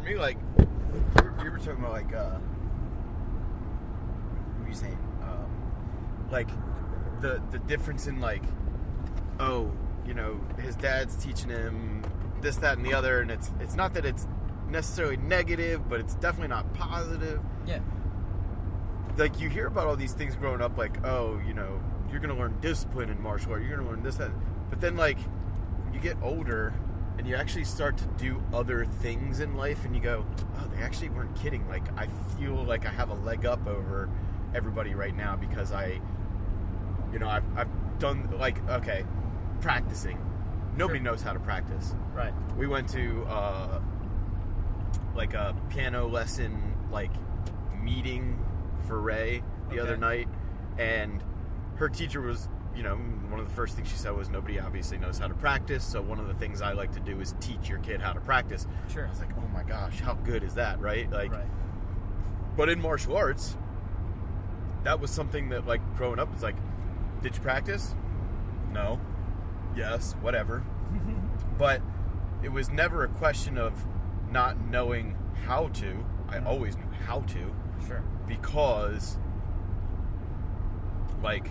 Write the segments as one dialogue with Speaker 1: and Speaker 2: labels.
Speaker 1: me, like, you were talking about, like, what were you saying? Like, the difference in, like, oh, you know, his dad's teaching him this, that, and the other, and it's not that it's necessarily negative, but it's definitely not positive.
Speaker 2: Yeah.
Speaker 1: Like, you hear about all these things growing up, like, oh, you know, you're going to learn discipline in martial art, you're going to learn this, that. But then, like, you get older, and you actually start to do other things in life, and you go, oh, they actually weren't kidding. Like, I feel like I have a leg up over everybody right now because I've done, like, okay, practicing. Nobody knows how to practice.
Speaker 2: Right.
Speaker 1: We went to, like, a piano lesson, like, meeting for Ray the other night, and her teacher was, you know, one of the first things she said was nobody obviously knows how to practice, so one of the things I like to do is teach your kid how to practice.
Speaker 2: Sure.
Speaker 1: I was like, oh my gosh, how good is that, right? Like,
Speaker 2: right.
Speaker 1: But in martial arts, that was something that, like, growing up, it's like, did you practice? No. Yes, whatever. But it was never a question of not knowing how to. I always knew how to.
Speaker 2: Sure.
Speaker 1: Because, like,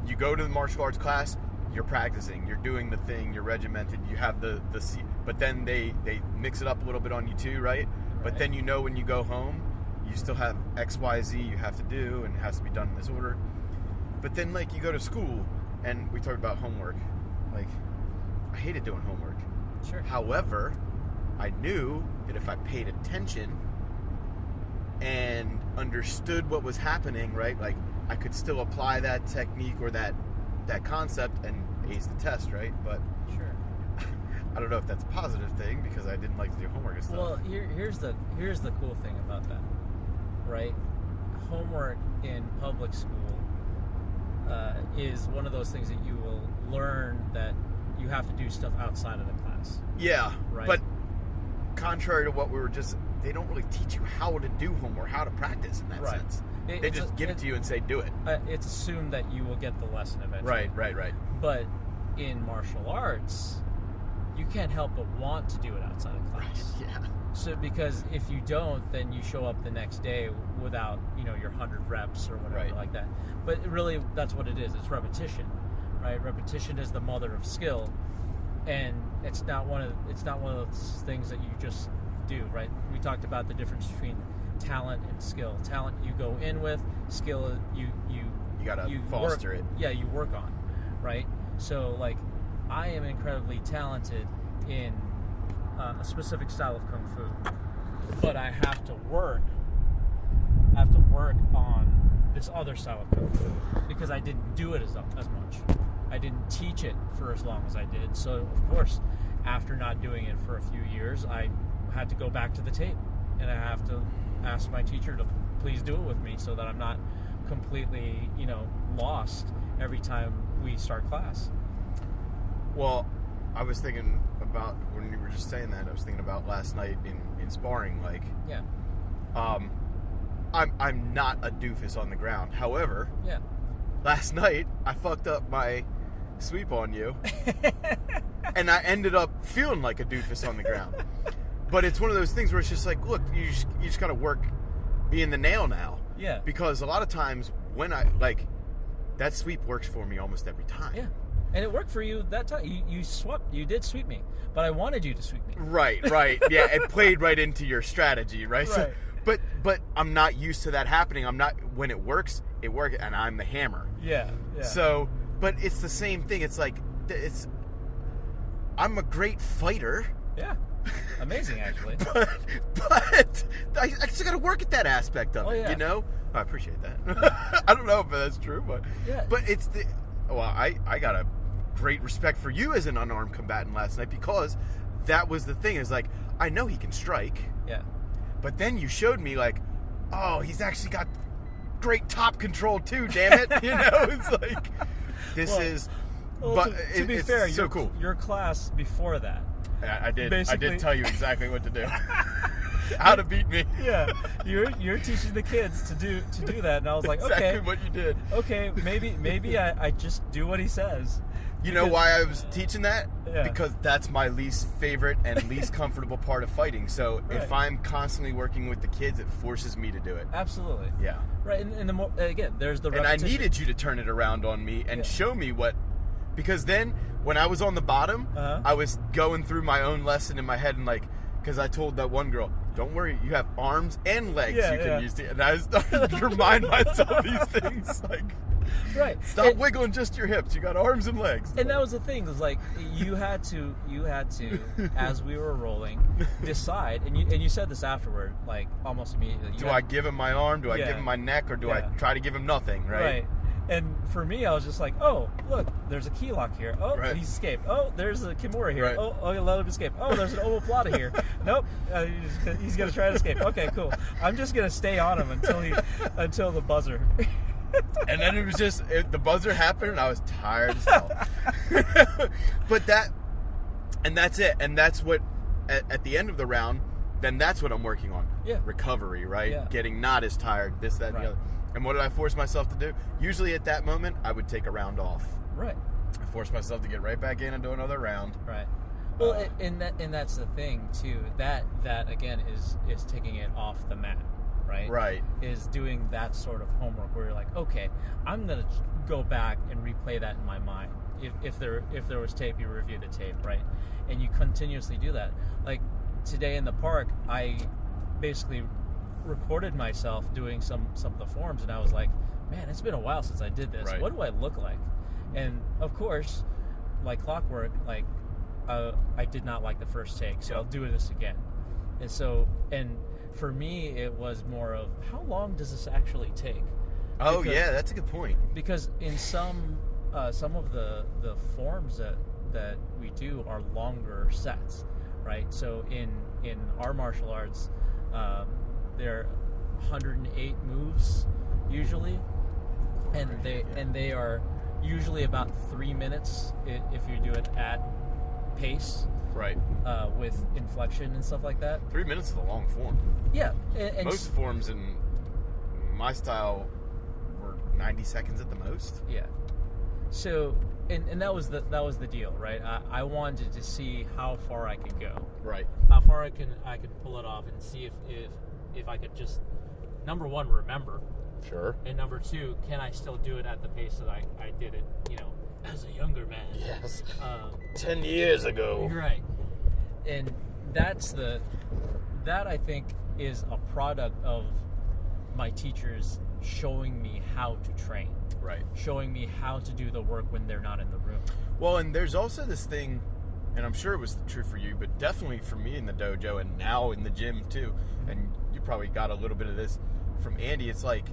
Speaker 1: you go to the martial arts class, you're practicing, you're doing the thing, you're regimented, you have the but then they mix it up a little bit on you too, right? But then, you know, when you go home, you still have X, Y, Z you have to do, and it has to be done in this order. But then, like, you go to school, and we talked about homework. Like, I hated doing homework.
Speaker 2: Sure.
Speaker 1: However, I knew that if I paid attention and understood what was happening, right, like, I could still apply that technique or that concept and ace the test, right? But
Speaker 2: sure.
Speaker 1: I don't know if that's a positive thing because I didn't like to do homework and stuff.
Speaker 2: Well, here's the cool thing about that, right? Homework in public school is one of those things that you will learn that you have to do stuff outside of the class.
Speaker 1: Yeah,
Speaker 2: right?
Speaker 1: But contrary to what we were just, they don't really teach you how to do homework, how to practice in that sense. They just give it to you and say, do it.
Speaker 2: It's assumed that you will get the lesson eventually.
Speaker 1: Right.
Speaker 2: But in martial arts, you can't help but want to do it outside of class.
Speaker 1: Right, yeah.
Speaker 2: So, because if you don't, then you show up the next day without, you know, your 100 reps or whatever like that. But really, that's what it is. It's repetition, right? Repetition is the mother of skill, and it's not one of those things that you just do, right? We talked about the difference between talent and skill. Talent you go in with, skill you
Speaker 1: gotta foster it.
Speaker 2: Yeah, you work on, right? So, like, I am incredibly talented in a specific style of kung fu, but I have to work on this other style of kung fu because I didn't do it as much. I didn't teach it for as long as I did. So, of course, after not doing it for a few years, I had to go back to the tape, and I have to ask my teacher to please do it with me so that I'm not completely, you know, lost every time we start class.
Speaker 1: Well, I was thinking about, when you were just saying that, I was thinking about last night in sparring, like,
Speaker 2: yeah.
Speaker 1: I'm not a doofus on the ground. However,
Speaker 2: yeah.
Speaker 1: Last night I fucked up my sweep on you, and I ended up feeling like a doofus on the ground. But it's one of those things where it's just like, look, you just gotta work being the nail now.
Speaker 2: Yeah.
Speaker 1: Because a lot of times when I, like, that sweep works for me almost every time.
Speaker 2: Yeah. And it worked for you that time. You did sweep me, but I wanted you to sweep me.
Speaker 1: Right. Yeah, it played right into your strategy, right? So, but I'm not used to that happening. When it works, and I'm the hammer.
Speaker 2: Yeah.
Speaker 1: So, but it's the same thing. It's like, I'm a great fighter.
Speaker 2: Yeah. Amazing, actually.
Speaker 1: but I still got to work at that aspect of it, you know? I appreciate that. I don't know if that's true, but it's I got a great respect for you as an unarmed combatant last night, because that was the thing. Is like, I know he can strike.
Speaker 2: Yeah. But
Speaker 1: then you showed me, like, oh, he's actually got great top control too, damn it. You know, it's like, but
Speaker 2: to be fair,
Speaker 1: so cool.
Speaker 2: Your class before that.
Speaker 1: I did tell you exactly what to do. How to beat me.
Speaker 2: Yeah. You're teaching the kids to do that, and I was like,
Speaker 1: exactly
Speaker 2: okay.
Speaker 1: what you did.
Speaker 2: Okay, maybe I just do what he says.
Speaker 1: You know why I was teaching that?
Speaker 2: Yeah.
Speaker 1: Because that's my least favorite and least comfortable part of fighting. So if I'm constantly working with the kids, it forces me to do it.
Speaker 2: Absolutely.
Speaker 1: Yeah.
Speaker 2: Right, and the more, again, there's the
Speaker 1: repetition. And I needed you to turn it around on me and show me what... Because then, when I was on the bottom, I was going through my own lesson in my head and like... Because I told that one girl, don't worry, you have arms and legs you can use to... And I started to remind myself these things, like...
Speaker 2: Right.
Speaker 1: Stop wiggling just your hips. You got arms and legs.
Speaker 2: And that was the thing. It was like you had to, as we were rolling, decide. And you said this afterward, like almost immediately.
Speaker 1: Do I give him my arm? Do I give him my neck? Or do I try to give him nothing? Right.
Speaker 2: And for me, I was just like, oh, look, there's a key lock here. Oh, he's escaped. Oh, there's a Kimura here. Right. Oh, let him escape. Oh, there's an omoplata here. Nope, he's gonna try to escape. Okay, cool. I'm just gonna stay on him until the buzzer.
Speaker 1: And then it was just the buzzer happened, and I was tired as hell. But that's it, and that's what at the end of the round. Then that's what I'm working on.
Speaker 2: Yeah,
Speaker 1: recovery, right?
Speaker 2: Yeah.
Speaker 1: Getting not as tired. This, that, and the other. And what did I force myself to do? Usually at that moment, I would take a round off.
Speaker 2: Right.
Speaker 1: I forced myself to get right back in and do another round.
Speaker 2: Right. Well, and that's the thing too. That again is taking it off the mat. Right?
Speaker 1: Right.
Speaker 2: Is doing that sort of homework where you're like, okay, I'm gonna go back and replay that in my mind. If there was tape, you review the tape, right? And you continuously do that. Like today in the park, I basically recorded myself doing some of the forms, and I was like, man, it's been a while since I did this. Right. What do I look like? And of course, like clockwork, like I did not like the first take, so I'll do this again. And for me, it was more of how long does this actually take?
Speaker 1: Oh, that's a good point.
Speaker 2: Because in some of the forms that we do are longer sets, right? So in our martial arts, there are 108 moves usually, and they are usually about 3 minutes if you do it at pace.
Speaker 1: Right.
Speaker 2: With inflection and stuff like that.
Speaker 1: 3 minutes is a long form.
Speaker 2: Yeah. And
Speaker 1: most forms in my style were 90 seconds at the most.
Speaker 2: Yeah. So, and that was the deal, right? I wanted to see how far I could go.
Speaker 1: Right.
Speaker 2: How far I can pull it off and see if I could just, number one, remember.
Speaker 1: Sure.
Speaker 2: And number two, can I still do it at the pace that I did it, as a younger man.
Speaker 1: Yes. 10 years ago.
Speaker 2: Right. And that I think is a product of my teachers showing me how to train.
Speaker 1: Right. Showing me how to do the work when they're not in the room. Well, and there's also this thing, and I'm sure it was true for you, but definitely for me in the dojo and now in the gym too, and you probably got a little bit of this from Andy, it's like,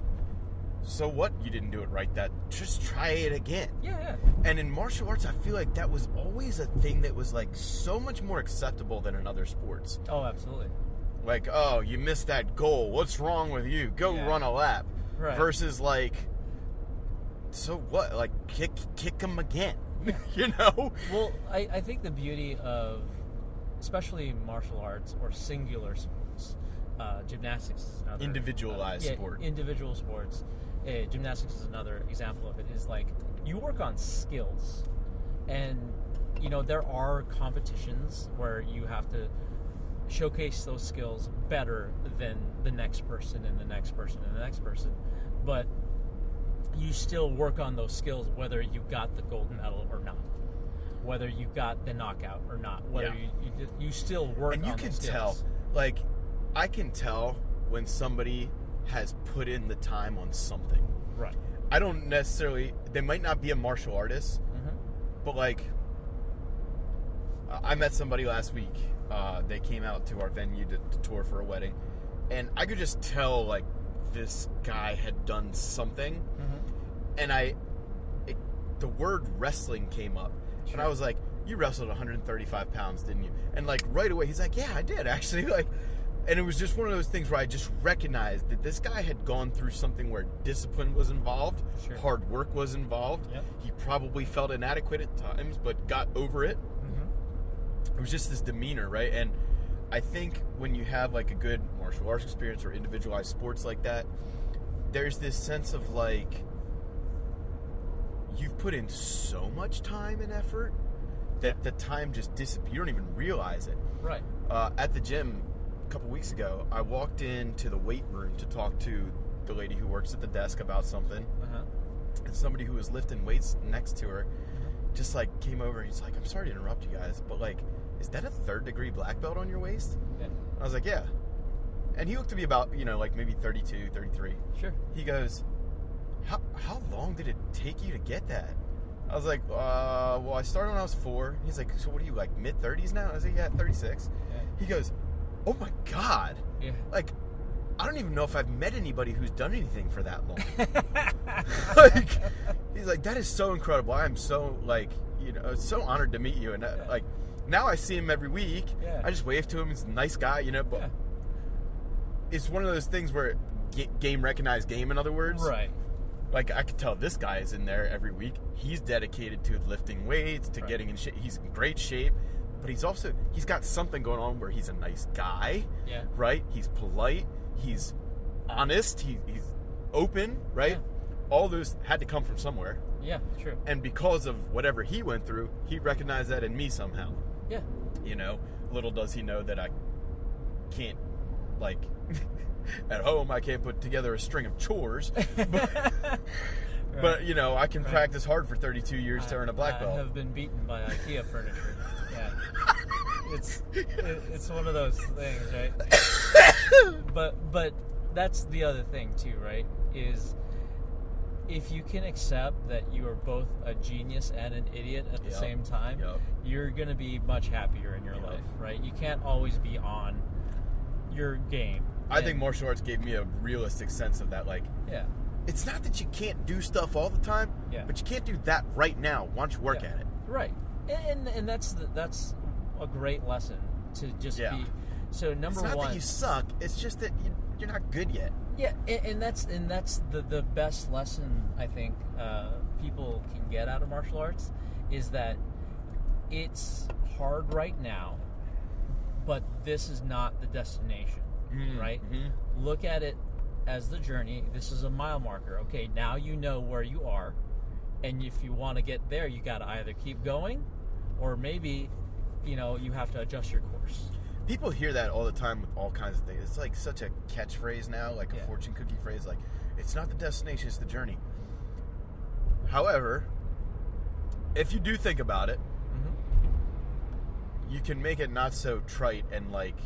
Speaker 1: so what? You didn't do it right. Just try it again.
Speaker 2: Yeah.
Speaker 1: And in martial arts, I feel like that was always a thing that was like so much more acceptable than in other sports.
Speaker 2: Oh, absolutely.
Speaker 1: Like, oh, you missed that goal. What's wrong with you? Go run a lap.
Speaker 2: Right.
Speaker 1: Versus like, so what? Like, kick them again. Well,
Speaker 2: I think the beauty of, especially martial arts or singular sports, gymnastics is another.
Speaker 1: Individualized sport.
Speaker 2: Individual sports. Gymnastics is another example of it. Is like you work on skills, and there are competitions where you have to showcase those skills better than the next person and the next person and the next person, but you still work on those skills whether you got the gold medal or not, whether you got the knockout or not, whether you still work on those skills. And you can
Speaker 1: tell, like, I can tell when somebody has put in the time on something.
Speaker 2: Right.
Speaker 1: I don't necessarily, they might not be a martial artist, but like, I met somebody last week. They came out to our venue to tour for a wedding, and I could just tell, like, this guy had done something, and the word wrestling came up, and I was like, you wrestled 135 pounds, didn't you? And like right away, he's like, yeah, I did actually. Like, and it was just one of those things where I just recognized that this guy had gone through something where discipline was involved, hard work was involved.
Speaker 2: Yep.
Speaker 1: He probably felt inadequate at times, but got over it. It was just this demeanor, right? And I think when you have like a good martial arts experience or individualized sports like that, there's this sense of like, you've put in so much time and effort that the time just disappears. You don't even realize it.
Speaker 2: Right.
Speaker 1: At the gym a couple weeks ago, I walked into the weight room to talk to the lady who works at the desk about something. And somebody who was lifting weights next to her just like came over and he's like, I'm sorry to interrupt you guys, but like, is that a 3rd degree black belt on your waist?
Speaker 2: Yeah.
Speaker 1: I was like, yeah. And he looked to be about, like maybe 32, 33.
Speaker 2: Sure.
Speaker 1: He goes, how long did it take you to get that? I was like, well, I started when I was 4. He's like, so what are you, like mid-30s now? I was like, yeah, 36. Yeah. He goes, oh my God. Yeah. Like, I don't even know if I've met anybody who's done anything for that long. Like, he's like, that is so incredible. I am so, like, so honored to meet you. And, like, now I see him every week. Yeah. I just wave to him. He's a nice guy, but it's one of those things where game recognized game, in other words.
Speaker 2: Right.
Speaker 1: Like, I could tell this guy is in there every week. He's dedicated to lifting weights, to getting in shape. He's in great shape. But he's got something going on where he's a nice guy. Yeah. Right? He's polite. He's honest. He's open, right? Yeah. All those had to come from somewhere.
Speaker 2: Yeah, true.
Speaker 1: And because of whatever he went through, he recognized that in me somehow.
Speaker 2: Yeah.
Speaker 1: Little does he know that I can't, like, at home, I can't put together a string of chores. But I can practice hard for 32 years to earn a black belt.
Speaker 2: I have been beaten by IKEA furniture. Yeah. It's one of those things, right? But that's the other thing too, right? Is if you can accept that you are both a genius and an idiot at the same time, you're going to be much happier in your life, right? You can't always be on your game.
Speaker 1: I think martial arts gave me a realistic sense of that. Like, it's not that you can't do stuff all the time, but you can't do that right now. Why don't you work at it?
Speaker 2: Right. And that's a great lesson to just be. So number one,
Speaker 1: it's not that you suck. It's just that you're not good yet.
Speaker 2: Yeah, and that's the best lesson I think people can get out of martial arts is that it's hard right now, but this is not the destination, right? Mm-hmm. Look at it as the journey. This is a mile marker. Okay, now you know where you are, and if you want to get there, you got to either keep going, or maybe, you have to adjust your course.
Speaker 1: People hear that all the time with all kinds of things. It's like such a catchphrase now, like a fortune cookie phrase, like, it's not the destination, it's the journey. However, if you do think about it, you can make it not so trite and like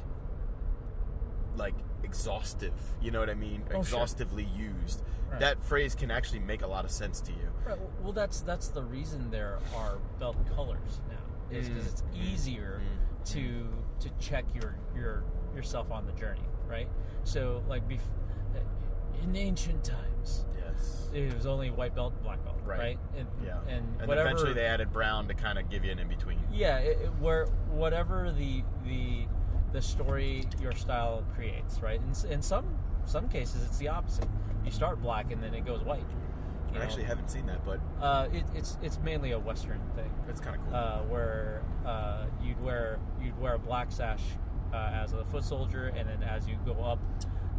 Speaker 1: exhaustive, you know what I mean?
Speaker 2: Oh,
Speaker 1: exhaustively used. Right. That phrase can actually make a lot of sense to you.
Speaker 2: Right. Well, that's the reason there are belt colors now, is because it's easier to check yourself on the journey, right? So, like, in ancient times, it was only white belt, black belt, right? And whatever,
Speaker 1: eventually they added brown to kind of give you an in between.
Speaker 2: Yeah, where whatever the story your style creates, right? In some cases, it's the opposite. You start black and then it goes white.
Speaker 1: I actually haven't seen that, but
Speaker 2: it's mainly a Western thing.
Speaker 1: It's kind of cool.
Speaker 2: Where you'd wear a black sash as a foot soldier, and then as you go up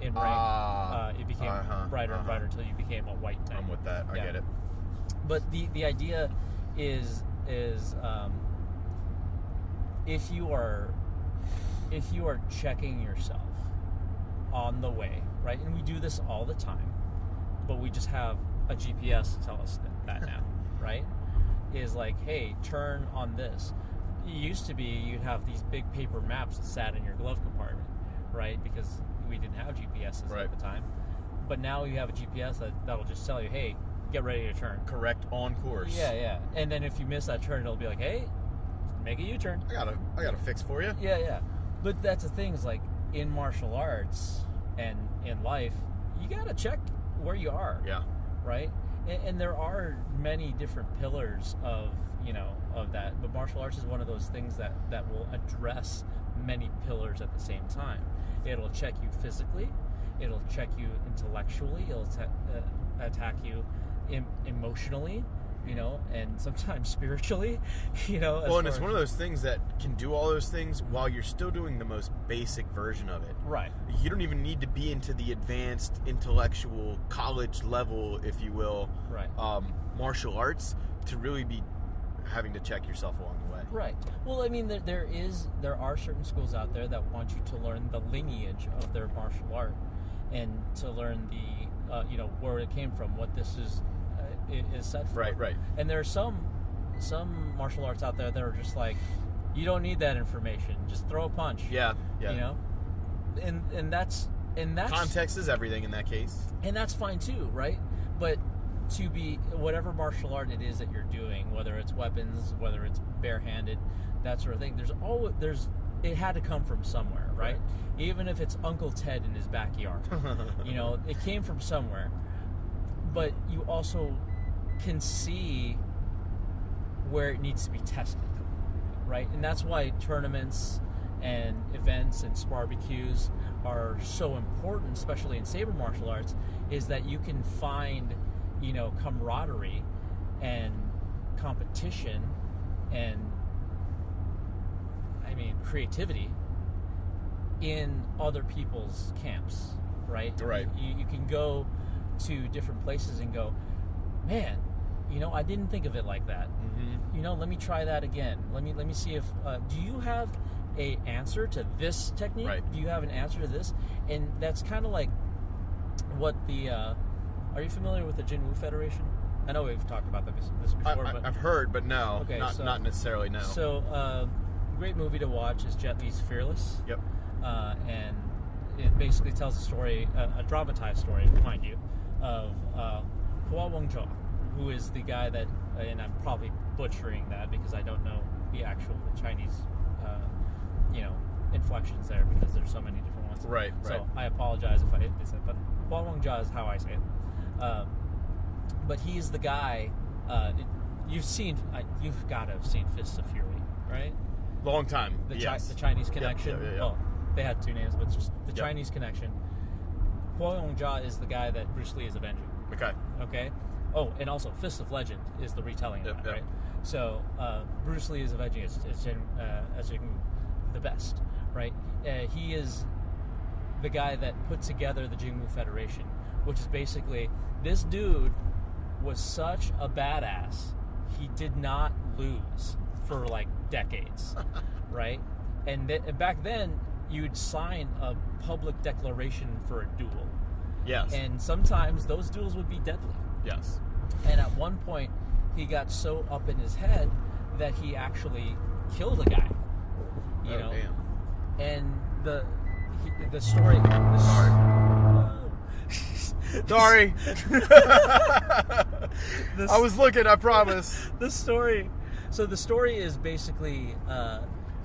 Speaker 2: in rank, it became brighter and brighter until you became a white knight.
Speaker 1: I'm with that. I get it.
Speaker 2: But the idea is if you are checking yourself on the way, right? And we do this all the time, but we just have a GPS to tell us that now, right? Is like, hey, turn on this. It used to be you'd have these big paper maps that sat in your glove compartment, right? Because we didn't have GPSs at the time. But now you have a GPS that'll just tell you, hey, get ready to turn.
Speaker 1: Correct, on course.
Speaker 2: Yeah. And then if you miss that turn, it'll be like, hey, make a U-turn.
Speaker 1: I got a fix for you.
Speaker 2: Yeah. But that's the thing, is like in martial arts and in life, you gotta check where you are.
Speaker 1: Yeah.
Speaker 2: Right? And there are many different pillars of that, but martial arts is one of those things that will address many pillars at the same time. It'll check you physically, it'll check you intellectually, it'll attack you emotionally, you know, and sometimes spiritually, you know.
Speaker 1: Well, and it's one of those things that can do all those things while you're still doing the most basic version of it.
Speaker 2: Right.
Speaker 1: You don't even need to be into the advanced intellectual college level, if you will,
Speaker 2: right.
Speaker 1: Martial arts to really be having to check yourself along the way.
Speaker 2: Right. Well, I mean, there are certain schools out there that want you to learn the lineage of their martial art and to learn the, you know, where it came from, what this is set for.
Speaker 1: Right, right.
Speaker 2: And there are some martial arts out there that are just like, you don't need that information. Just throw a punch.
Speaker 1: Yeah, yeah.
Speaker 2: You know? And that's
Speaker 1: context is everything in that case. And
Speaker 2: that's fine too, right? But to be whatever martial art it is that you're doing, whether it's weapons, whether it's barehanded, that sort of thing, it had to come from somewhere, right? Even if it's Uncle Ted in his backyard. You know, it came from somewhere. But you also can see where it needs to be tested, right? And that's why tournaments and events and barbecues are so important, especially in Saber martial arts, is that you can find, you know, camaraderie and competition and, I mean, creativity in other people's camps, right?
Speaker 1: Right.
Speaker 2: You can go to different places and go, man, you know, I didn't think of it like that. Mm-hmm. You know, let me try that again. Let me see if do you have a answer to this technique?
Speaker 1: Right.
Speaker 2: Do you have an answer to this? And that's kind of like what the are you familiar with the Jinwoo Federation? I know we've talked about this before, but
Speaker 1: I've heard, but no,
Speaker 2: okay,
Speaker 1: not necessarily. No.
Speaker 2: So, great movie to watch is Jet Li's Fearless.
Speaker 1: Yep.
Speaker 2: And it basically tells a story, a dramatized story, mind you, of Hua Wengzhou, who is the guy that, and I'm probably butchering that because I don't know the actual Chinese, you know, inflections there because there's so many different ones.
Speaker 1: Right.
Speaker 2: So I apologize if I miss it, but Hua Wengzhou is how I say it. But he's the guy. You've got to have seen Fists of Fury, right?
Speaker 1: Long time.
Speaker 2: The
Speaker 1: Yes.
Speaker 2: The Chinese Connection.
Speaker 1: Yeah.
Speaker 2: Well, they had two names, but it's just the Chinese Connection. Hua Wengzhou is the guy that Bruce Lee is avenging. Okay. Oh, and also Fist of Legend is the retelling of that, right? So Bruce Lee is avenging as the best, right? He is the guy that put together the Jinwoo Federation, which is basically this dude was such a badass, he did not lose for like decades, right? And back then, you'd sign a public declaration for a duel.
Speaker 1: Yes.
Speaker 2: And sometimes those duels would be deadly.
Speaker 1: Yes.
Speaker 2: And at one point, he got so up in his head that he actually killed a guy. You know?
Speaker 1: Damn.
Speaker 2: And the story.
Speaker 1: Sorry. I was looking, I promise.
Speaker 2: The story. So the story is basically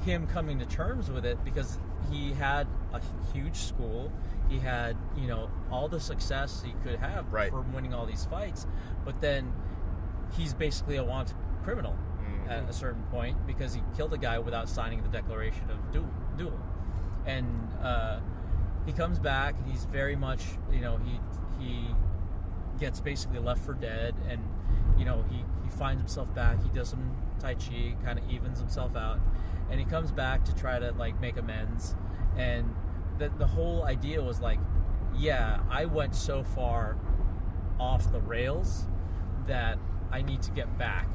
Speaker 2: him coming to terms with it because he had a huge school. He had, you know, all the success he could have from winning all these fights. But then he's basically a wanted criminal at a certain point because he killed a guy without signing the declaration of duel. And he comes back and he's very much, you know, he gets basically left for dead, and you know, he finds himself back. He does some Tai Chi, kind of evens himself out, and he comes back to try to like make amends. And the whole idea was like, yeah, I went so far off the rails that I need to get back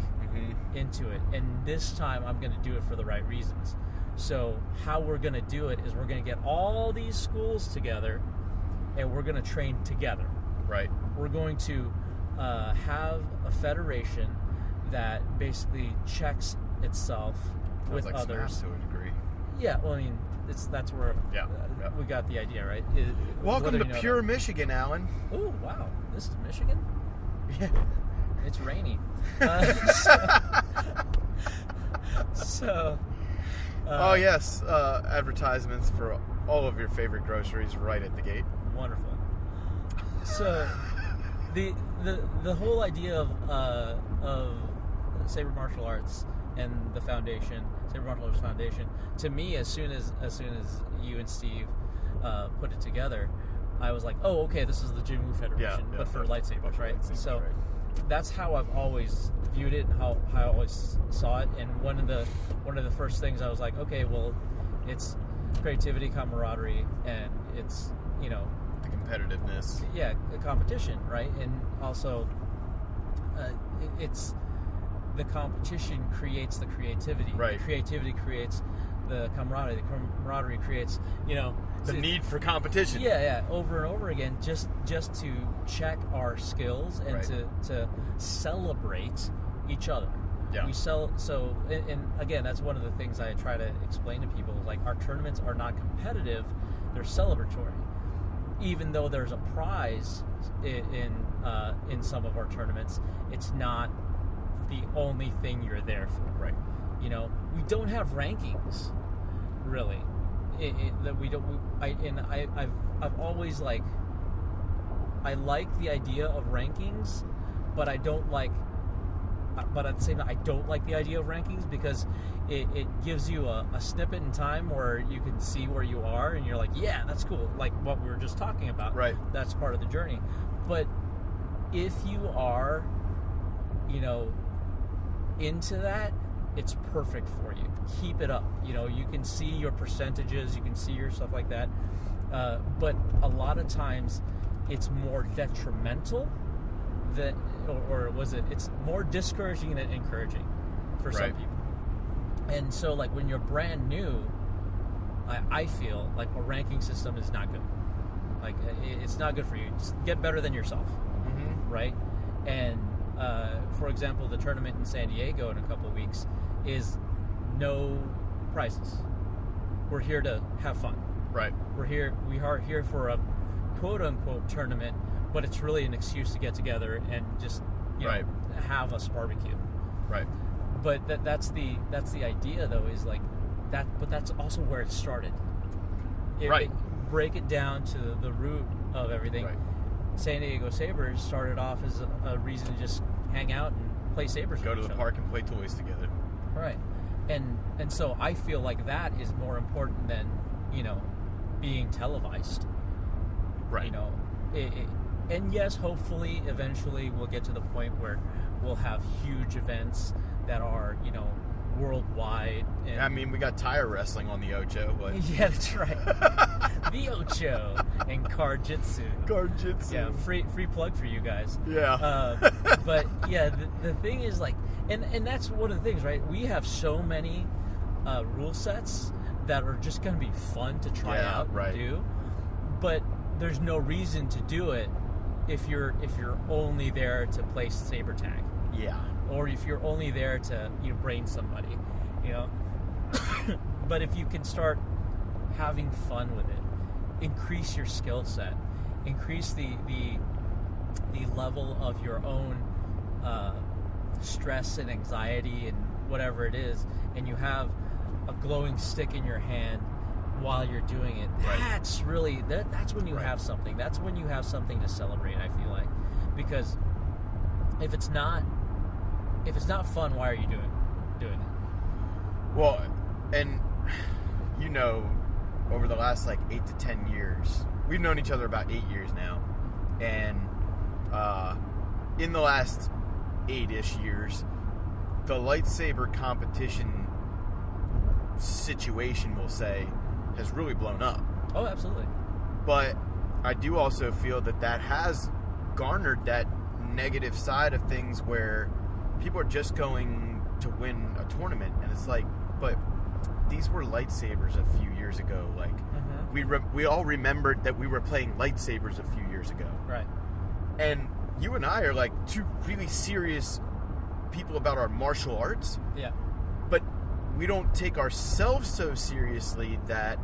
Speaker 2: into it, and this time I'm going to do it for the right reasons. So how we're going to do it is we're going to get all these schools together and we're going to train together.
Speaker 1: Right.
Speaker 2: We're going to have a federation that basically checks itself with
Speaker 1: like
Speaker 2: others.
Speaker 1: Smash to a degree.
Speaker 2: Yeah, well, I mean, that's where we got the idea, right?
Speaker 1: Welcome to pure Michigan, Alan.
Speaker 2: Oh, wow. This is Michigan?
Speaker 1: Yeah.
Speaker 2: It's rainy.
Speaker 1: Oh, yes. Advertisements for all of your favorite groceries right at the gate.
Speaker 2: Wonderful. So, the whole idea of Saber Martial Arts and the foundation, Saber Martial Arts Foundation, to me, as soon as you and Steve put it together, I was like, oh, okay, this is the Jinwoo Federation, but for lightsabers, right? So, that's how I've always viewed it and how I always saw it. And one of the first things I was like, okay, well, it's creativity, camaraderie, and it's, you know,
Speaker 1: the competitiveness.
Speaker 2: Yeah, the competition, right? And also, it's the competition creates the creativity.
Speaker 1: Right.
Speaker 2: The creativity creates the camaraderie. The camaraderie creates, you know,
Speaker 1: the need for competition.
Speaker 2: Yeah, over and over again, just to check our skills and to celebrate each other.
Speaker 1: Yeah.
Speaker 2: And again, that's one of the things I try to explain to people. Like, our tournaments are not competitive; they're celebratory. Even though there's a prize in some of our tournaments, it's not the only thing you're there for.
Speaker 1: Right.
Speaker 2: You know, we don't have rankings, really. I've always I like the idea of rankings, but I don't like. But at the same time, I don't like the idea of rankings because it gives you a snippet in time where you can see where you are, and you're like, yeah, that's cool. Like what we were just talking about.
Speaker 1: Right.
Speaker 2: That's part of the journey. But if you are, you know, into that, it's perfect for you. Keep it up. You know, you can see your percentages, you can see your stuff like that. But a lot of times, it's more detrimental than, or was it? It's more discouraging than encouraging for some people. And so, like, when you're brand new, I feel like a ranking system is not good. Like, it's not good for you. Just get better than yourself, right? And for example, the tournament in San Diego in a couple of weeks is no prizes. We're here to have fun.
Speaker 1: Right.
Speaker 2: We are here for a quote-unquote tournament, but it's really an excuse to get together and just, you know, have a barbecue. Right. But that's the idea, though, is like that. But that's also where it started. Break it down to the root of everything. Right. San Diego Sabers started off as a reason to just hang out and play Sabers.
Speaker 1: Go to the park and play toys together.
Speaker 2: Right. And so I feel like that is more important than, you know, being televised. Right. You know, and yes, hopefully, eventually, we'll get to the point where we'll have huge events that are, you know, worldwide. And
Speaker 1: I mean, we got tire wrestling on the Ocho. But...
Speaker 2: yeah, that's right. The Ocho and Card-Jitsu.
Speaker 1: Card-Jitsu.
Speaker 2: Yeah, free plug for you guys.
Speaker 1: Yeah.
Speaker 2: But yeah, the thing is, like, and that's one of the things, right? We have so many rule sets that are just going to be fun to try out and do, but there's no reason to do it if you're only there to play Saber tag. Yeah. Or if you're only there to, you know, brain somebody, you know. But if you can start having fun with it, increase your skill set, increase the level of your own stress and anxiety and whatever it is, and you have a glowing stick in your hand while you're doing it, that's really that's when you have something. That's when you have something to celebrate, I feel like. Because if it's not fun, why are you doing it?
Speaker 1: Well, and you know, over the last like 8 to 10 years, we've known each other about 8 years now, and in the last 8-ish years, the lightsaber competition situation, we'll say, has really blown up.
Speaker 2: Oh, absolutely.
Speaker 1: But I do also feel that has garnered that negative side of things where people are just going to win a tournament, and it's like, but these were lightsabers a few years ago. Like, we all remembered that we were playing lightsabers a few years ago. Right. And you and I are like two really serious people about our martial arts. Yeah. But we don't take ourselves so seriously that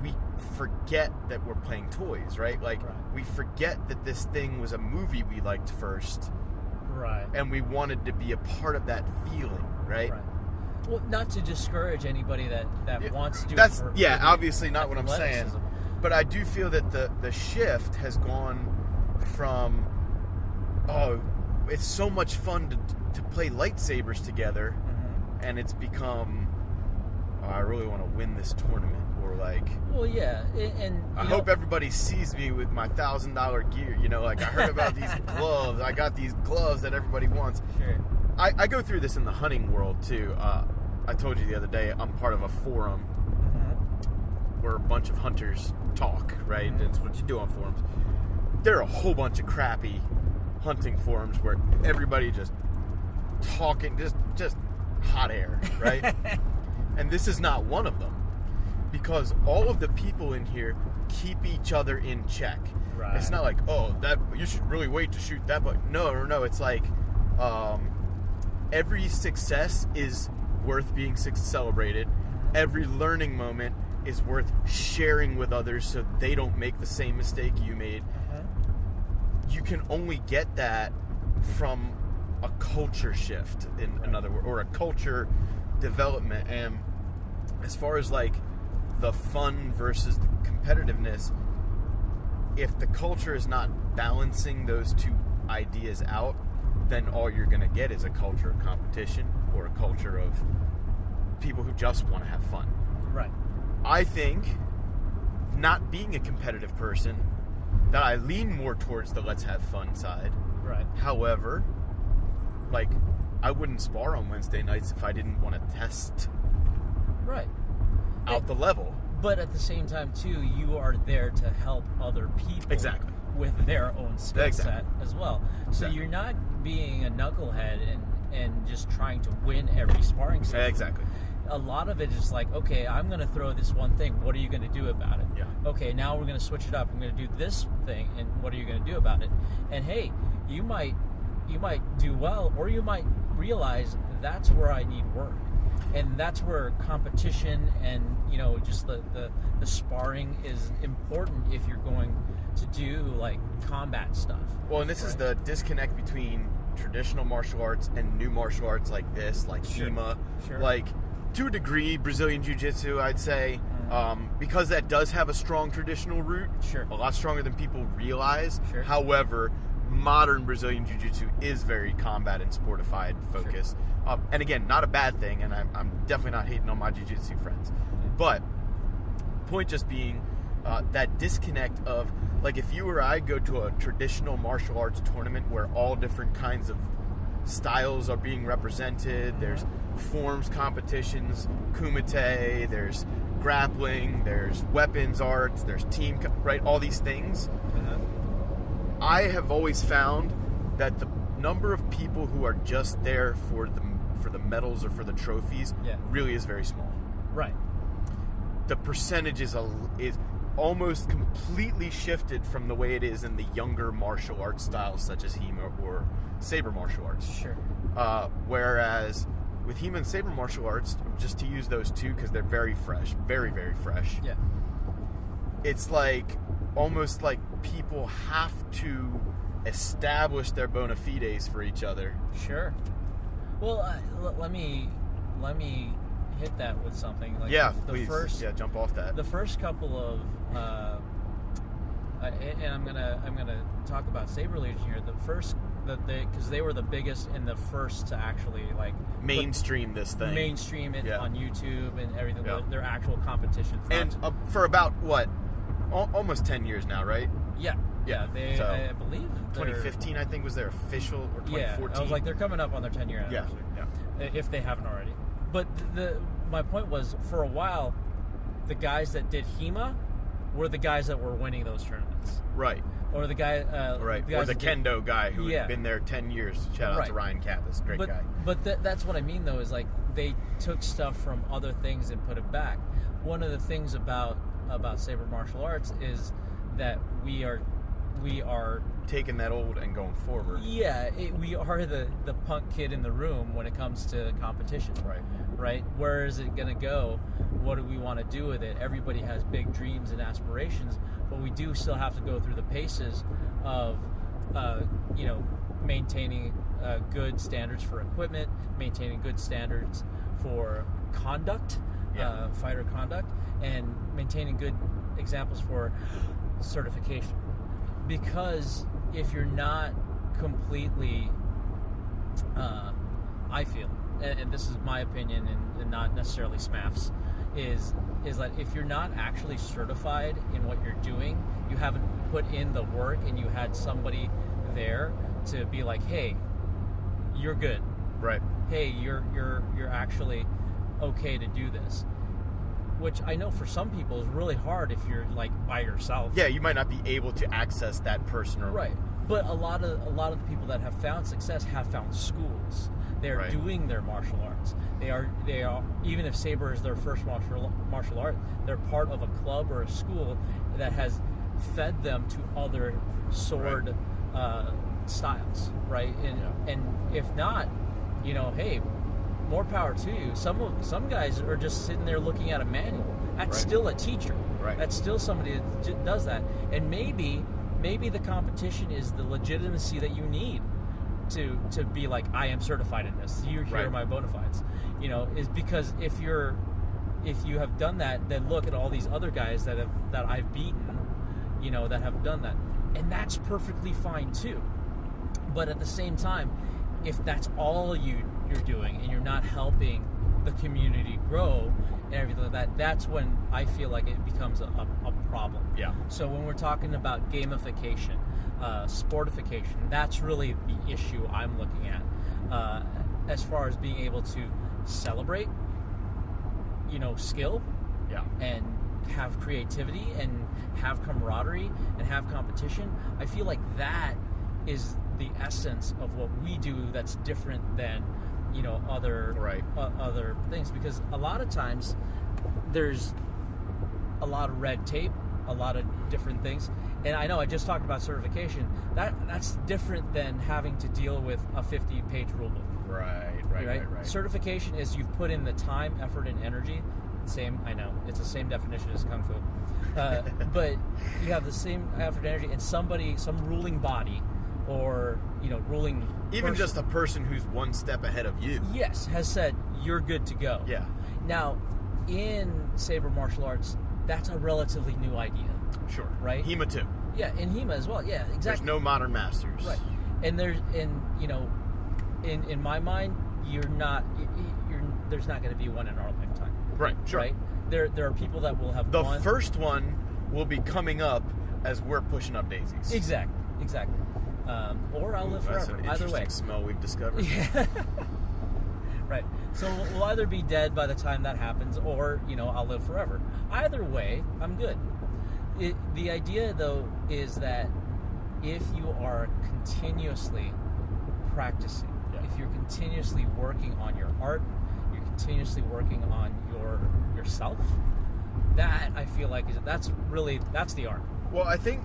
Speaker 1: we forget that we're playing toys, right? Like, we forget that this thing was a movie we liked first. Right. And we wanted to be a part of that feeling, right?
Speaker 2: Well, not to discourage anybody that wants to do
Speaker 1: that's,
Speaker 2: it.
Speaker 1: Yeah, obviously not what I'm saying. But I do feel that the shift has gone from, oh, it's so much fun to play lightsabers together, and it's become, oh, I really want to win this tournament, or like,
Speaker 2: well, yeah, and
Speaker 1: I hope everybody sees me with my $1,000 gear. You know, like I heard about these gloves. I got these gloves that everybody wants.
Speaker 2: Sure.
Speaker 1: I go through this in the hunting world too. I told you the other day I'm part of a forum where a bunch of hunters talk. Right, that's what you do on forums. There are a whole bunch of crappy hunting forums where everybody just talking, just hot air, right? And this is not one of them, because all of the people in here keep each other in check.
Speaker 2: Right.
Speaker 1: It's not like, oh, that you should really wait to shoot that, but no. It's like every success is worth being celebrated. Every learning moment is worth sharing with others so they don't make the same mistake you made. You can only get that from a culture shift, in another word, or a culture development. And as far as like the fun versus the competitiveness, if the culture is not balancing those two ideas out, then all you're going to get is a culture of competition or a culture of people who just want to have fun.
Speaker 2: Right.
Speaker 1: I think, not being a competitive person, that I lean more towards the let's have fun side.
Speaker 2: Right.
Speaker 1: However, like, I wouldn't spar on Wednesday nights if I didn't want to test out the level.
Speaker 2: But at the same time, too, you are there to help other people with their own skill set as well. So you're not being a knucklehead and just trying to win every sparring session.
Speaker 1: Exactly.
Speaker 2: A lot of it is like, okay, I'm going to throw this one thing. What are you going to do about it?
Speaker 1: Yeah.
Speaker 2: Okay, now we're going to switch it up. I'm going to do this thing, and what are you going to do about it? And hey, you might do well, or you might realize that's where I need work. And that's where competition and, you know, just the sparring is important if you're going to do, like, combat stuff.
Speaker 1: Well, and this is the disconnect between traditional martial arts and new martial arts like this, like HEMA.
Speaker 2: Sure.
Speaker 1: Like, to a degree, Brazilian Jiu-Jitsu, I'd say, because that does have a strong traditional root.
Speaker 2: Sure.
Speaker 1: A lot stronger than people realize.
Speaker 2: Sure.
Speaker 1: However, modern Brazilian Jiu-Jitsu is very combat and sportified focused. Sure. And again, not a bad thing, and I'm definitely not hating on my Jiu-Jitsu friends. But point just being that disconnect of, like, if you or I go to a traditional martial arts tournament where all different kinds of styles are being represented, there's forms competitions, kumite, there's grappling, there's weapons arts, there's team, right, all these things. I have always found that the number of people who are just there for the medals or for the trophies really is very small.
Speaker 2: Right.
Speaker 1: The percentage is almost completely shifted from the way it is in the younger martial arts styles such as HEMA or Saber martial arts.
Speaker 2: Sure.
Speaker 1: Whereas with HEMA and Saber martial arts, just to use those two because they're very fresh, very, very fresh.
Speaker 2: Yeah.
Speaker 1: It's like almost like people have to establish their bona fides for each other.
Speaker 2: Sure. Well, let me hit that with something. Like
Speaker 1: please. Jump off that.
Speaker 2: The first couple of, and I'm gonna talk about Saber Legion here. The first because they were the biggest and the first to actually like
Speaker 1: mainstream this thing,
Speaker 2: mainstream it on YouTube and everything. Their actual competitions,
Speaker 1: and for about what, almost 10 years now, right?
Speaker 2: Yeah. They, I believe
Speaker 1: 2015, I think, was their official, or 2014.
Speaker 2: Yeah, I was like, they're coming up on their 10-year anniversary. Yeah. If they haven't already. But my point was, for a while, the guys that did HEMA were the guys that were winning those tournaments.
Speaker 1: Right.
Speaker 2: Or the guy...
Speaker 1: right. Or the kendo guy who had been there 10 years. Shout out to Ryan Kappas. Great guy.
Speaker 2: But that's what I mean, though, is like they took stuff from other things and put it back. One of the things about Saber martial arts is that we are
Speaker 1: taking that old and going forward.
Speaker 2: Yeah, we are the punk kid in the room when it comes to competition. Right? Where is it going to go? What do we want to do with it? Everybody has big dreams and aspirations, but we do still have to go through the paces of, maintaining good standards for equipment, maintaining good standards for conduct, fighter conduct, and maintaining good examples for certification. Because if you're not completely, I feel, and this is my opinion and not necessarily SMAF's, is that if you're not actually certified in what you're doing, you haven't put in the work, and you had somebody there to be like, hey, you're good.
Speaker 1: Right.
Speaker 2: Hey, you're actually okay to do this. Which I know for some people is really hard if you're like by yourself.
Speaker 1: Yeah, you might not be able to access that person.
Speaker 2: Right. But a lot of the people that have found success have found schools. They're doing their martial arts. They are even if Saber is their first martial art, they're part of a club or a school that has fed them to other sword styles, right? And if not, hey, more power to you. Some guys are just sitting there looking at a manual. That's still a teacher.
Speaker 1: Right.
Speaker 2: That's still somebody that does that. And maybe the competition is the legitimacy that you need to be like, I am certified in this. Here are my bona fides. Is because if you have done that, then look at all these other guys that I've beaten, that have done that. And that's perfectly fine too. But at the same time, if that's all you're doing and you're not helping the community grow and everything like that, that's when I feel like it becomes a problem.
Speaker 1: Yeah.
Speaker 2: So when we're talking about gamification, sportification, that's really the issue I'm looking at. As far as being able to celebrate, skill, and have creativity and have camaraderie and have competition, I feel like that is the essence of what we do that's different than other things, because a lot of times there's a lot of red tape, a lot of different things, and I know I just talked about certification. That's different than having to deal with a 50-page rule book. Right. Certification is you've put in the time, effort, and energy. Same, I know it's the same definition as Kung Fu, but you have the same effort and energy, and some ruling body, or ruling
Speaker 1: even
Speaker 2: person,
Speaker 1: just a person who's one step ahead of you,
Speaker 2: has said you're good to go.
Speaker 1: Yeah.
Speaker 2: Now, in Saber martial arts, that's a relatively new idea.
Speaker 1: Sure.
Speaker 2: Right.
Speaker 1: HEMA too.
Speaker 2: Yeah, in HEMA as well. Yeah, exactly.
Speaker 1: There's no modern masters.
Speaker 2: Right. And in my mind, there's not going to be one in our lifetime.
Speaker 1: Right. Sure.
Speaker 2: Right. There are people that will have
Speaker 1: the first one will be coming up as we're pushing up daisies.
Speaker 2: Exactly. Or I'll live forever.
Speaker 1: That's an
Speaker 2: either
Speaker 1: interesting
Speaker 2: way.
Speaker 1: smell we've discovered.
Speaker 2: Yeah. Right. So we'll either be dead by the time that happens, or I'll live forever. Either way, I'm good. The idea, though, is that if you are continuously practicing, if you're continuously working on your art, you're continuously working on yourself, that I feel like that's the art.
Speaker 1: Well, I think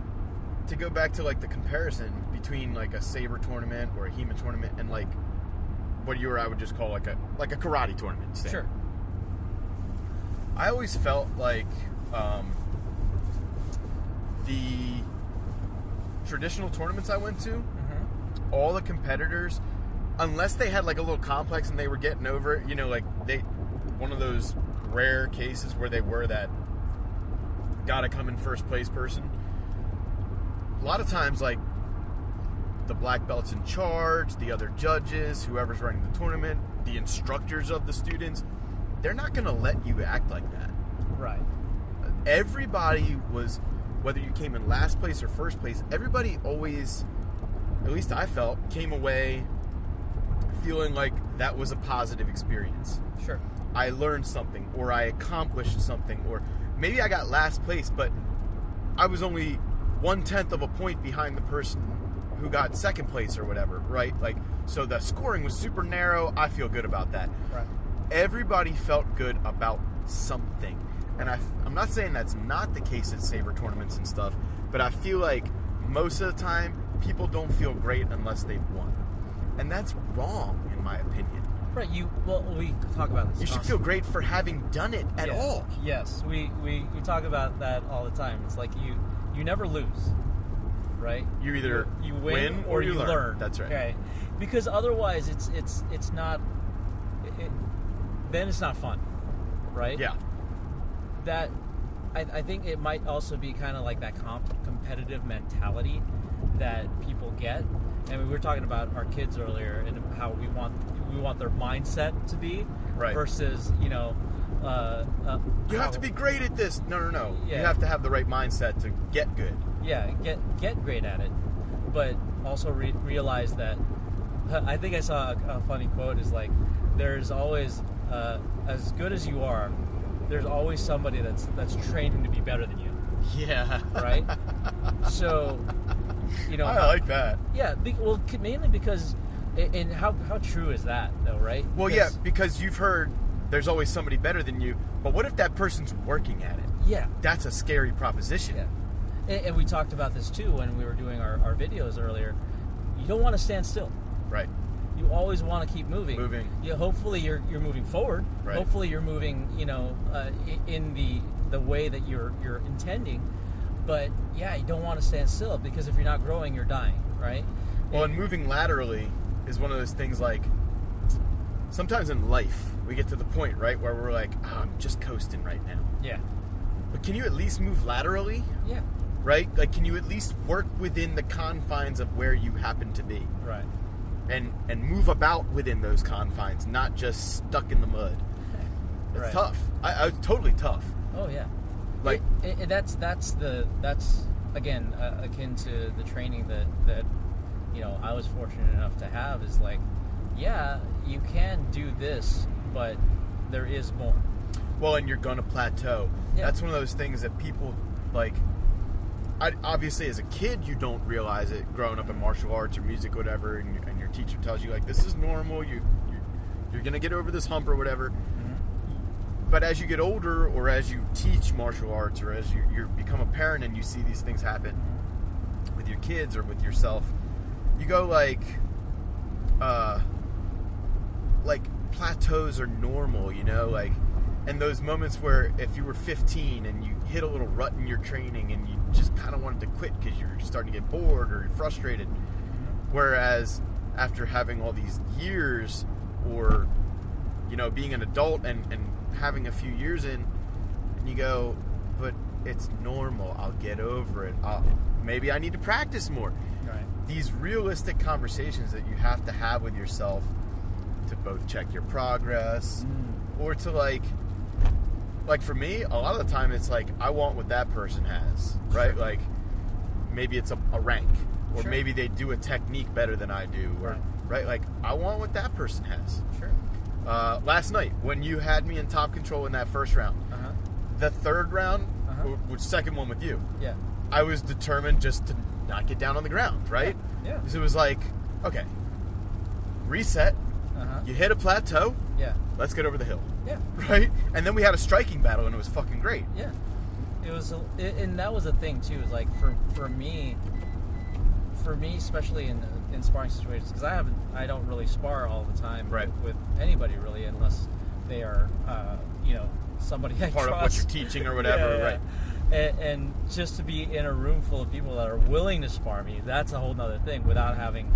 Speaker 1: to go back to like the comparison between like a Saber tournament or a HEMA tournament and like what you or I would just call like a karate tournament. Say.
Speaker 2: Sure.
Speaker 1: I always felt like the traditional tournaments I went to, all the competitors, unless they had like a little complex and they were getting over it, like one of those rare cases where they were that gotta come in first place person. A lot of times, like, the black belt's in charge, the other judges, whoever's running the tournament, the instructors of the students, they're not going to let you act like that.
Speaker 2: Right.
Speaker 1: Everybody was, whether you came in last place or first place, everybody always, at least I felt, came away feeling like that was a positive experience.
Speaker 2: Sure.
Speaker 1: I learned something, or I accomplished something, or maybe I got last place, but I was only 1/10 of a point behind the person who got second place or whatever, right? Like, so the scoring was super narrow. I feel good about that.
Speaker 2: Right.
Speaker 1: Everybody felt good about something. And I'm not saying that's not the case at Saber tournaments and stuff, but I feel like most of the time, people don't feel great unless they've won. And that's wrong, in my opinion.
Speaker 2: Right. We talk about this.
Speaker 1: You should feel great for having done it at all.
Speaker 2: Yes. We talk about that all the time. It's like you never lose, right?
Speaker 1: You either
Speaker 2: you win or you learn.
Speaker 1: That's right.
Speaker 2: Okay. Because otherwise, it's not. Then it's not fun, right?
Speaker 1: Yeah.
Speaker 2: That I think it might also be kind of like that competitive mentality that people get. And we were talking about our kids earlier and how we want their mindset to be,
Speaker 1: right,
Speaker 2: versus
Speaker 1: you have to be great at this. No.
Speaker 2: Yeah.
Speaker 1: You have to have the right mindset to get good.
Speaker 2: Yeah, get great at it, but also realize that. I think I saw a funny quote is like, there's always, as good as you are, there's always somebody that's training to be better than you.
Speaker 1: Yeah.
Speaker 2: Right. So,
Speaker 1: I like that.
Speaker 2: Yeah. Well, mainly because, and how true is that though, right?
Speaker 1: Well, because you've heard there's always somebody better than you, but what if that person's working at it?
Speaker 2: Yeah.
Speaker 1: That's a scary proposition.
Speaker 2: Yeah. And we talked about this too when we were doing our videos earlier. You don't want to stand still.
Speaker 1: Right.
Speaker 2: You always want to keep moving. Yeah. Hopefully you're moving forward.
Speaker 1: Right.
Speaker 2: Hopefully you're moving, in the way that you're intending. But yeah, you don't want to stand still, because if you're not growing, you're dying, right?
Speaker 1: Well, and moving laterally is one of those things, like, sometimes in life we get to the point, right, where we're like, I'm just coasting right now.
Speaker 2: Yeah.
Speaker 1: But can you at least move laterally?
Speaker 2: Yeah.
Speaker 1: Right? Like, can you at least work within the confines of where you happen to be?
Speaker 2: Right.
Speaker 1: And move about within those confines, not just stuck in the mud. It's
Speaker 2: Right.
Speaker 1: tough. I was totally tough.
Speaker 2: Oh yeah.
Speaker 1: Like,
Speaker 2: that's again akin to the training that I was fortunate enough to have, is like, yeah, you can do this, but there is more.
Speaker 1: Well, and you're gonna plateau.
Speaker 2: Yeah.
Speaker 1: That's one of those things that people, like, obviously as a kid you don't realize it, growing up in martial arts or music, whatever, and your teacher tells you, like, this is normal, you're gonna get over this hump or whatever. Mm-hmm. But as you get older, or as you teach martial arts, or as you become a parent and you see these things happen with your kids or with yourself, you go like plateaus are normal, like, and those moments where if you were 15 and you hit a little rut in your training and you just kind of wanted to quit because you're starting to get bored or frustrated, whereas after having all these years, or being an adult and having a few years in, and you go, but it's normal, I'll get over it, maybe I need to practice more.
Speaker 2: Right.
Speaker 1: These realistic conversations that you have to have with yourself to both check your progress, or to like for me, a lot of the time it's like, I want what that person has, right?
Speaker 2: Sure.
Speaker 1: Like, maybe it's a rank, or
Speaker 2: Sure.
Speaker 1: maybe they do a technique better than I do, or right? Like, I want what that person has.
Speaker 2: Sure.
Speaker 1: Last night, when you had me in top control in that first round, the third round, which second one with you,
Speaker 2: Yeah.
Speaker 1: I was determined just to not get down on the ground, right?
Speaker 2: Yeah.
Speaker 1: Because it was like, okay, reset, you hit a plateau,
Speaker 2: Yeah.
Speaker 1: let's get over the hill.
Speaker 2: Yeah.
Speaker 1: Right? And then we had a striking battle, and it was fucking great.
Speaker 2: Yeah. It was, and that was the thing too. Is like for me, especially in sparring situations, because I don't really spar all the time with anybody really, unless they are, somebody I
Speaker 1: Part
Speaker 2: trust.
Speaker 1: of what you're teaching or whatever,
Speaker 2: Yeah.
Speaker 1: right?
Speaker 2: And just to be in a room full of people that are willing to spar me, that's a whole nother thing, without having,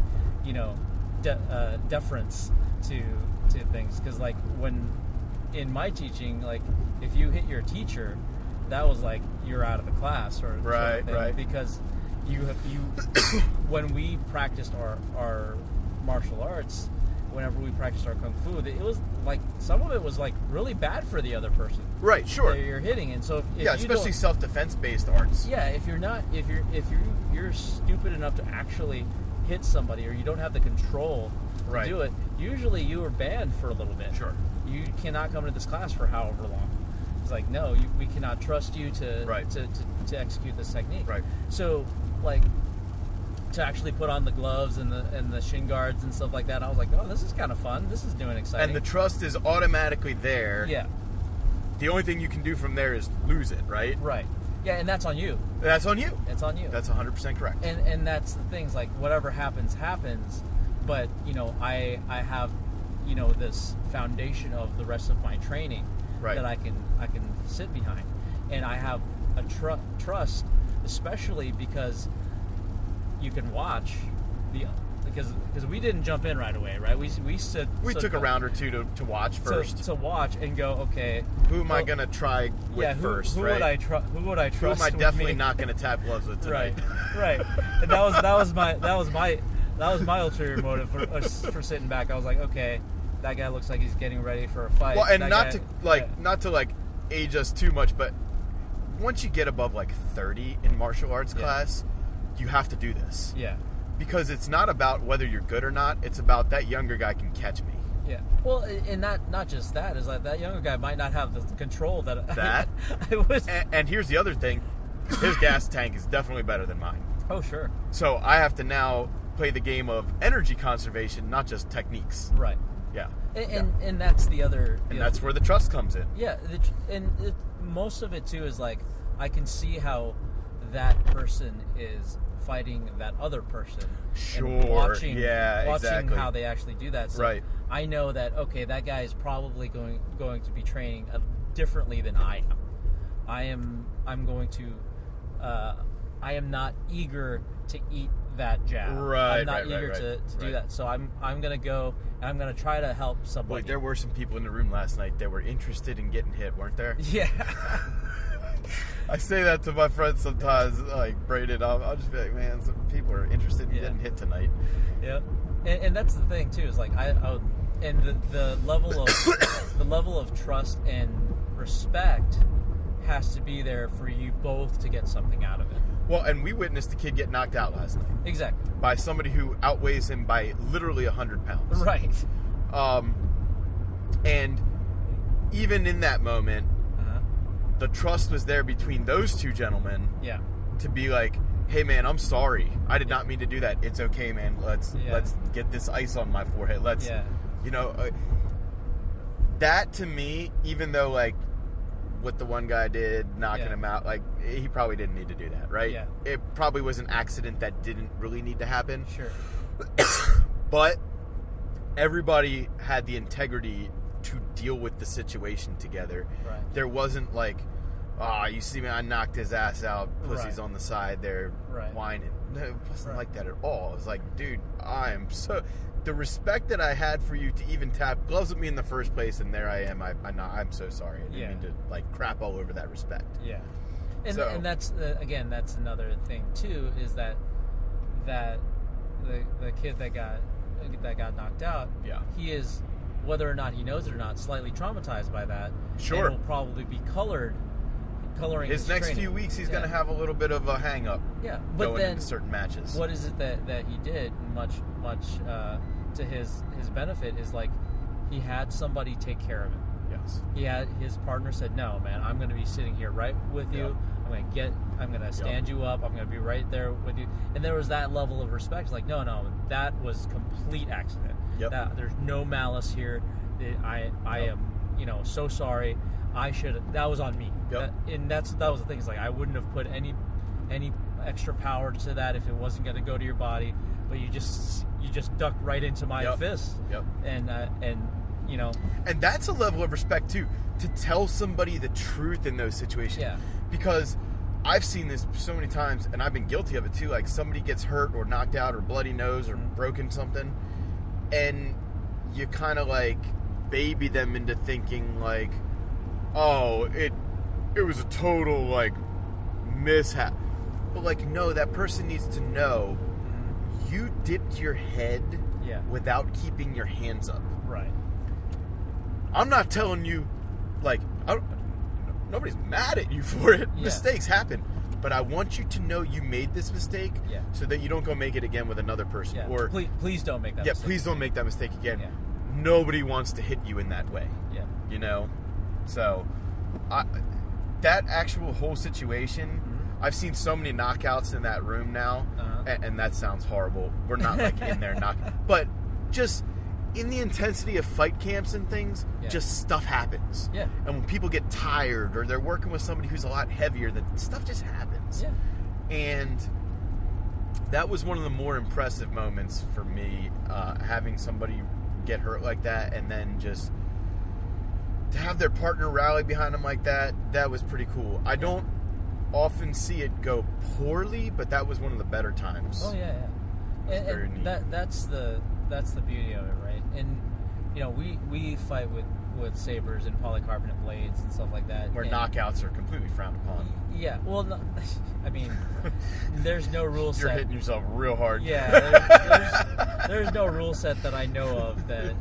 Speaker 2: deference to things. Because like, when in my teaching, like, if you hit your teacher, that was like, you're out of the class, or
Speaker 1: right,
Speaker 2: sort of thing,
Speaker 1: right.
Speaker 2: because you when we practiced our martial arts, whenever we practiced our kung fu, it was like, some of it was like really bad for the other person.
Speaker 1: Right, sure.
Speaker 2: That you're hitting, and so if
Speaker 1: especially self-defense based arts.
Speaker 2: Yeah, if you're stupid enough to actually hit somebody, or you don't have the control to do it, usually you are banned for a little bit.
Speaker 1: Sure.
Speaker 2: You cannot come to this class for however long. It's like, no, we cannot trust you to execute this technique.
Speaker 1: Right.
Speaker 2: So, like, to actually put on the gloves and the shin guards and stuff like that, I was like, oh, this is kind of fun. This is new and exciting.
Speaker 1: And the trust is automatically there.
Speaker 2: Yeah.
Speaker 1: The only thing you can do from there is lose it, right?
Speaker 2: Right. Yeah, and that's on you.
Speaker 1: That's on you.
Speaker 2: It's on you.
Speaker 1: That's 100% correct.
Speaker 2: And that's the things, like, whatever happens, but, I have, this foundation of the rest of my training that I can sit behind. And I have a trust, especially because you can watch because we didn't jump in right away, right? We
Speaker 1: took a round or two to watch first.
Speaker 2: To watch and go, okay,
Speaker 1: who am I going to try with first,
Speaker 2: who
Speaker 1: right?
Speaker 2: Who would I trust?
Speaker 1: Who am I definitely not going to tap gloves with tonight?
Speaker 2: Right. And that was my ulterior motive for sitting back. I was like, okay, that guy looks like he's getting ready for a fight.
Speaker 1: Well, and
Speaker 2: that
Speaker 1: not
Speaker 2: guy,
Speaker 1: to age us too much, but once you get above 30 in martial arts class, you have to do this.
Speaker 2: Yeah.
Speaker 1: Because it's not about whether you're good or not. It's about that younger guy can catch me.
Speaker 2: Yeah. Well, and not just that, is that younger guy might not have the control that I was.
Speaker 1: And here's the other thing. His gas tank is definitely better than mine.
Speaker 2: Oh, sure.
Speaker 1: So I have to now play the game of energy conservation, not just techniques.
Speaker 2: Right.
Speaker 1: Yeah.
Speaker 2: And that's the other...
Speaker 1: And that's where the trust comes in.
Speaker 2: Yeah. Most of it, too, is I can see how that person is fighting that other person.
Speaker 1: Sure.
Speaker 2: And watching
Speaker 1: exactly.
Speaker 2: how they actually do that. So
Speaker 1: right.
Speaker 2: I know that, okay, that guy is probably going to be training differently than I am. I am not eager to eat that jab.
Speaker 1: Right.
Speaker 2: I'm not eager to do that. So I'm going to go and I'm going to try to help somebody.
Speaker 1: Boy, there were some people in the room last night that were interested in getting hit, weren't there?
Speaker 2: Yeah.
Speaker 1: I say that to my friends sometimes, Braden. I'll just be like, man, some people are interested in getting hit tonight.
Speaker 2: Yeah, and that's the thing too. Is and the level of trust and respect has to be there for you both to get something out of it.
Speaker 1: Well, and we witnessed the kid get knocked out last night.
Speaker 2: Exactly.
Speaker 1: By somebody who outweighs him by literally 100 pounds.
Speaker 2: Right.
Speaker 1: And even in that moment, the trust was there between those two gentlemen.
Speaker 2: Yeah.
Speaker 1: To be like, hey man, I'm sorry. I did not mean to do that. It's okay, man. Let's get this ice on my forehead. That to me, even though what the one guy did, knocking him out, he probably didn't need to do that, right?
Speaker 2: Yeah.
Speaker 1: It probably was an accident that didn't really need to happen.
Speaker 2: Sure.
Speaker 1: But everybody had the integrity to deal with the situation together.
Speaker 2: Right.
Speaker 1: There wasn't you see me, I knocked his ass out, pussy's on the side there whining. No, it wasn't like that at all. It was like, dude, the respect that I had for you to even tap gloves at me in the first place, and there I am. I'm so sorry. I didn't mean to crap all over that respect.
Speaker 2: Yeah, and that's again, that's another thing too, is that the kid that got knocked out, he is, whether or not he knows it or not, slightly traumatized by that.
Speaker 1: Sure,
Speaker 2: and will probably be coloring
Speaker 1: his next
Speaker 2: training.
Speaker 1: few weeks. He's going to have a little bit of a hang up.
Speaker 2: Yeah, but
Speaker 1: going
Speaker 2: then
Speaker 1: into certain matches.
Speaker 2: What is it that he did? Much to his benefit is he had somebody take care of him.
Speaker 1: Yes.
Speaker 2: He had his partner said, "No, man, I'm going to be sitting here right with you. I'm going to stand you up. I'm going to be right there with you." And there was that level of respect. No, that was complete accident.
Speaker 1: Yep.
Speaker 2: There's no malice here. I am, so sorry. That was on me.
Speaker 1: Yep.
Speaker 2: That was the thing. It's I wouldn't have put any extra power to that if it wasn't going to go to your body. But you just ducked right into my fist.
Speaker 1: Yep.
Speaker 2: And
Speaker 1: And that's a level of respect too, to tell somebody the truth in those situations.
Speaker 2: Yeah.
Speaker 1: Because I've seen this so many times, and I've been guilty of it too. Somebody gets hurt or knocked out or bloody nose or broken something, and you kind of baby them into thinking oh, it was a total mishap. But no, that person needs to know you dipped your head without keeping your hands up.
Speaker 2: Right.
Speaker 1: I'm not telling you nobody's mad at you for it.
Speaker 2: Yeah.
Speaker 1: Mistakes happen. But I want you to know you made this mistake so that you don't go make it again with another person.
Speaker 2: Yeah.
Speaker 1: Or
Speaker 2: please don't make that mistake.
Speaker 1: Yeah, please don't make that mistake again.
Speaker 2: Yeah.
Speaker 1: Nobody wants to hit you in that way.
Speaker 2: Yeah.
Speaker 1: So that actual whole situation, I've seen so many knockouts in that room now, and that sounds horrible. We're not in there knocking, but just in the intensity of fight camps and things, just stuff happens.
Speaker 2: Yeah.
Speaker 1: And when people get tired or they're working with somebody who's a lot heavier, that stuff just happens.
Speaker 2: Yeah.
Speaker 1: And that was one of the more impressive moments for me, having somebody get hurt like that, and then just to have their partner rally behind them like that. That was pretty cool. I don't often see it go poorly, but that was one of the better times.
Speaker 2: Oh yeah. And
Speaker 1: neat.
Speaker 2: that's the beauty of it, right? And we fight with with sabers and polycarbonate blades and stuff like that.
Speaker 1: Where knockouts are completely frowned upon.
Speaker 2: Yeah, well, no, I mean, there's no rule set.
Speaker 1: You're hitting yourself real hard.
Speaker 2: Yeah, there's no rule set that I know of that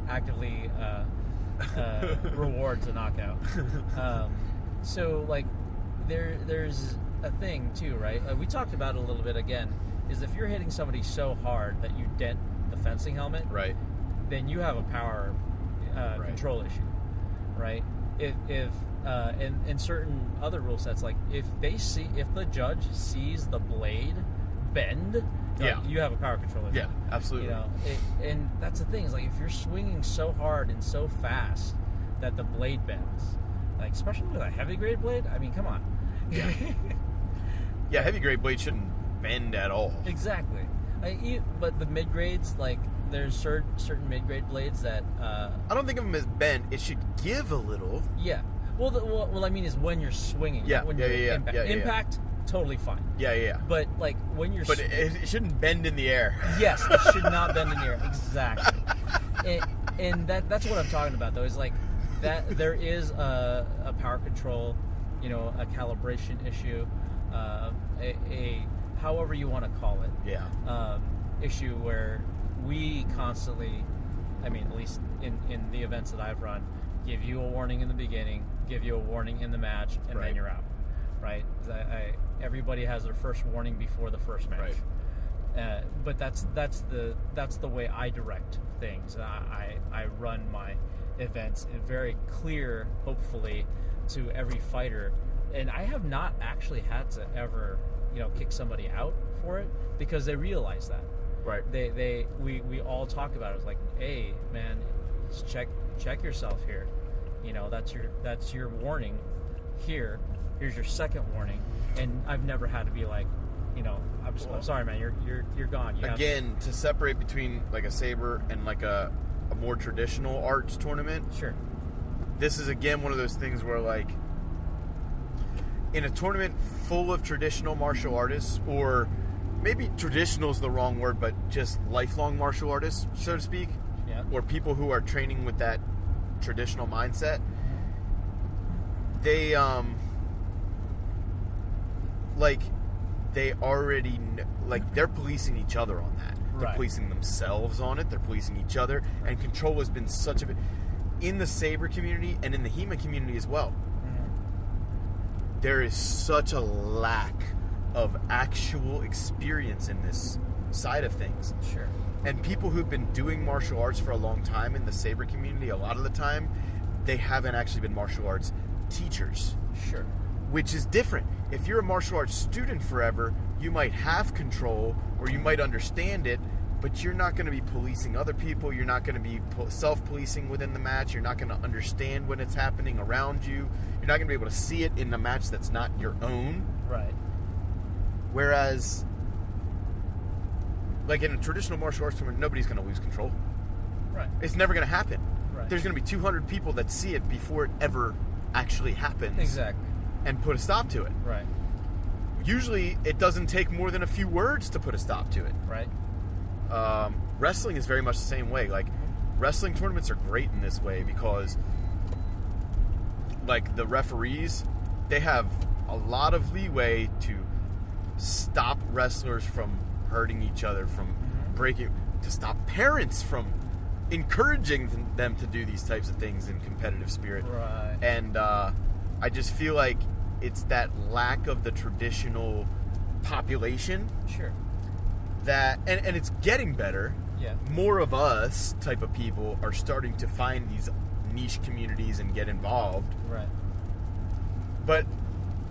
Speaker 2: actively rewards a knockout. So like, there's a thing too, right? We talked about it a little bit again. Is if you're hitting somebody so hard that you dent the fencing helmet,
Speaker 1: right?
Speaker 2: Then you have a power control issue, right? If in certain other rule sets, like if the judge sees the blade bend, you have a power control issue.
Speaker 1: Yeah, absolutely.
Speaker 2: You know, and that's the thing is like if you're swinging so hard and so fast that the blade bends, like especially with a heavy grade blade. I mean, come on.
Speaker 1: Yeah. Yeah, heavy grade blade shouldn't bend at all.
Speaker 2: Exactly. But the mid grades, like there's certain mid grade blades that
Speaker 1: I don't think of them as bent. It should give a little.
Speaker 2: Yeah. Well, I mean is when you're swinging.
Speaker 1: Yeah.
Speaker 2: When
Speaker 1: Impact.
Speaker 2: Impact, totally fine.
Speaker 1: Yeah.
Speaker 2: But like when you're.
Speaker 1: But it shouldn't bend in the air.
Speaker 2: Yes, it should not bend in the air. Exactly. And that's what I'm talking about though. Is like that there is a power control, you know, a calibration issue, a however you want to call it.
Speaker 1: Yeah.
Speaker 2: Issue where we constantly, I mean, at least in the events that I've run, give you a warning in the beginning, give you a warning in the match, and then you're out, right? Everybody has their first warning before the first match. Right. But that's the way I direct things. I run my events very clear, hopefully, to every fighter, and I have not actually had to ever, you know, kick somebody out for it because they realize that.
Speaker 1: Right.
Speaker 2: We all talk about it. It's like, hey, man, just check yourself here. You know, that's your warning. Here's your second warning, and I've never had to be like, you know, I'm sorry, man, you're gone.
Speaker 1: To separate between like a Saber and like a more traditional arts tournament.
Speaker 2: Sure.
Speaker 1: This is again one of those things where like in a tournament full of traditional martial artists, or maybe traditional is the wrong word, but just lifelong martial artists, so to speak, or people who are training with that traditional mindset, they already they're policing each other on that. They're policing themselves on it. They're policing each other, and control has been such a bit in the Saber community and in the HEMA community as well. Mm-hmm. There is such a lack of actual experience in this side of things.
Speaker 2: Sure.
Speaker 1: And people who've been doing martial arts for a long time in the Saber community, a lot of the time, they haven't actually been martial arts teachers.
Speaker 2: Sure.
Speaker 1: Which is different. If you're a martial arts student forever, you might have control or you might understand it, but you're not going to be policing other people. You're not going to be self-policing within the match. You're not going to understand when it's happening around you. You're not going to be able to see it in the match that's not your own.
Speaker 2: Right.
Speaker 1: Whereas, like in a traditional martial arts tournament, nobody's going to lose control.
Speaker 2: Right.
Speaker 1: It's never going to happen.
Speaker 2: Right.
Speaker 1: There's going to be 200 people that see it before it ever actually happens.
Speaker 2: Exactly.
Speaker 1: And put a stop to it.
Speaker 2: Right.
Speaker 1: Usually, it doesn't take more than a few words to put a stop to it.
Speaker 2: Right.
Speaker 1: Wrestling is very much the same way. Like, wrestling tournaments are great in this way because, like, the referees, they have a lot of leeway to stop wrestlers from hurting each other, from breaking, to stop parents from encouraging them to do these types of things in competitive spirit.
Speaker 2: Right.
Speaker 1: And I just feel like it's that lack of the traditional population.
Speaker 2: Sure.
Speaker 1: That and it's getting better.
Speaker 2: Yeah.
Speaker 1: More of us type of people are starting to find these niche communities and get involved.
Speaker 2: Right.
Speaker 1: But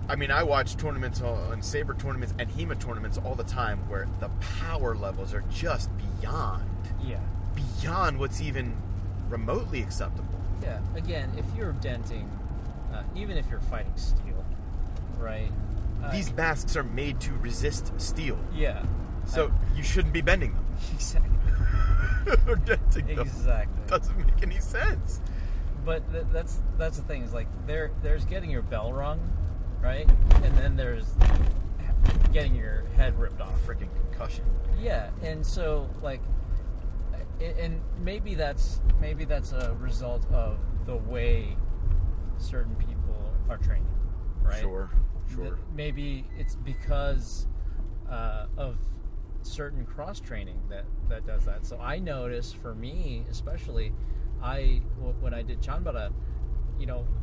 Speaker 1: I mean, I watch tournaments on Saber tournaments and HEMA tournaments all the time where the power levels are just beyond what's even remotely acceptable.
Speaker 2: Yeah. Again, if you're denting, even if you're fighting steel, right?
Speaker 1: These masks are made to resist steel.
Speaker 2: Yeah.
Speaker 1: So you shouldn't be bending them.
Speaker 2: Exactly.
Speaker 1: Or denting them.
Speaker 2: Exactly.
Speaker 1: Doesn't make any sense.
Speaker 2: But that's the thing is like there's getting your bell rung, right? And then there's getting your head ripped off.
Speaker 1: Freaking concussion.
Speaker 2: Yeah, and so like and maybe that's a result of the way certain people are training, right?
Speaker 1: Sure.
Speaker 2: Maybe it's because of certain cross training that does that. So I noticed, for me especially, when I did Chanbara,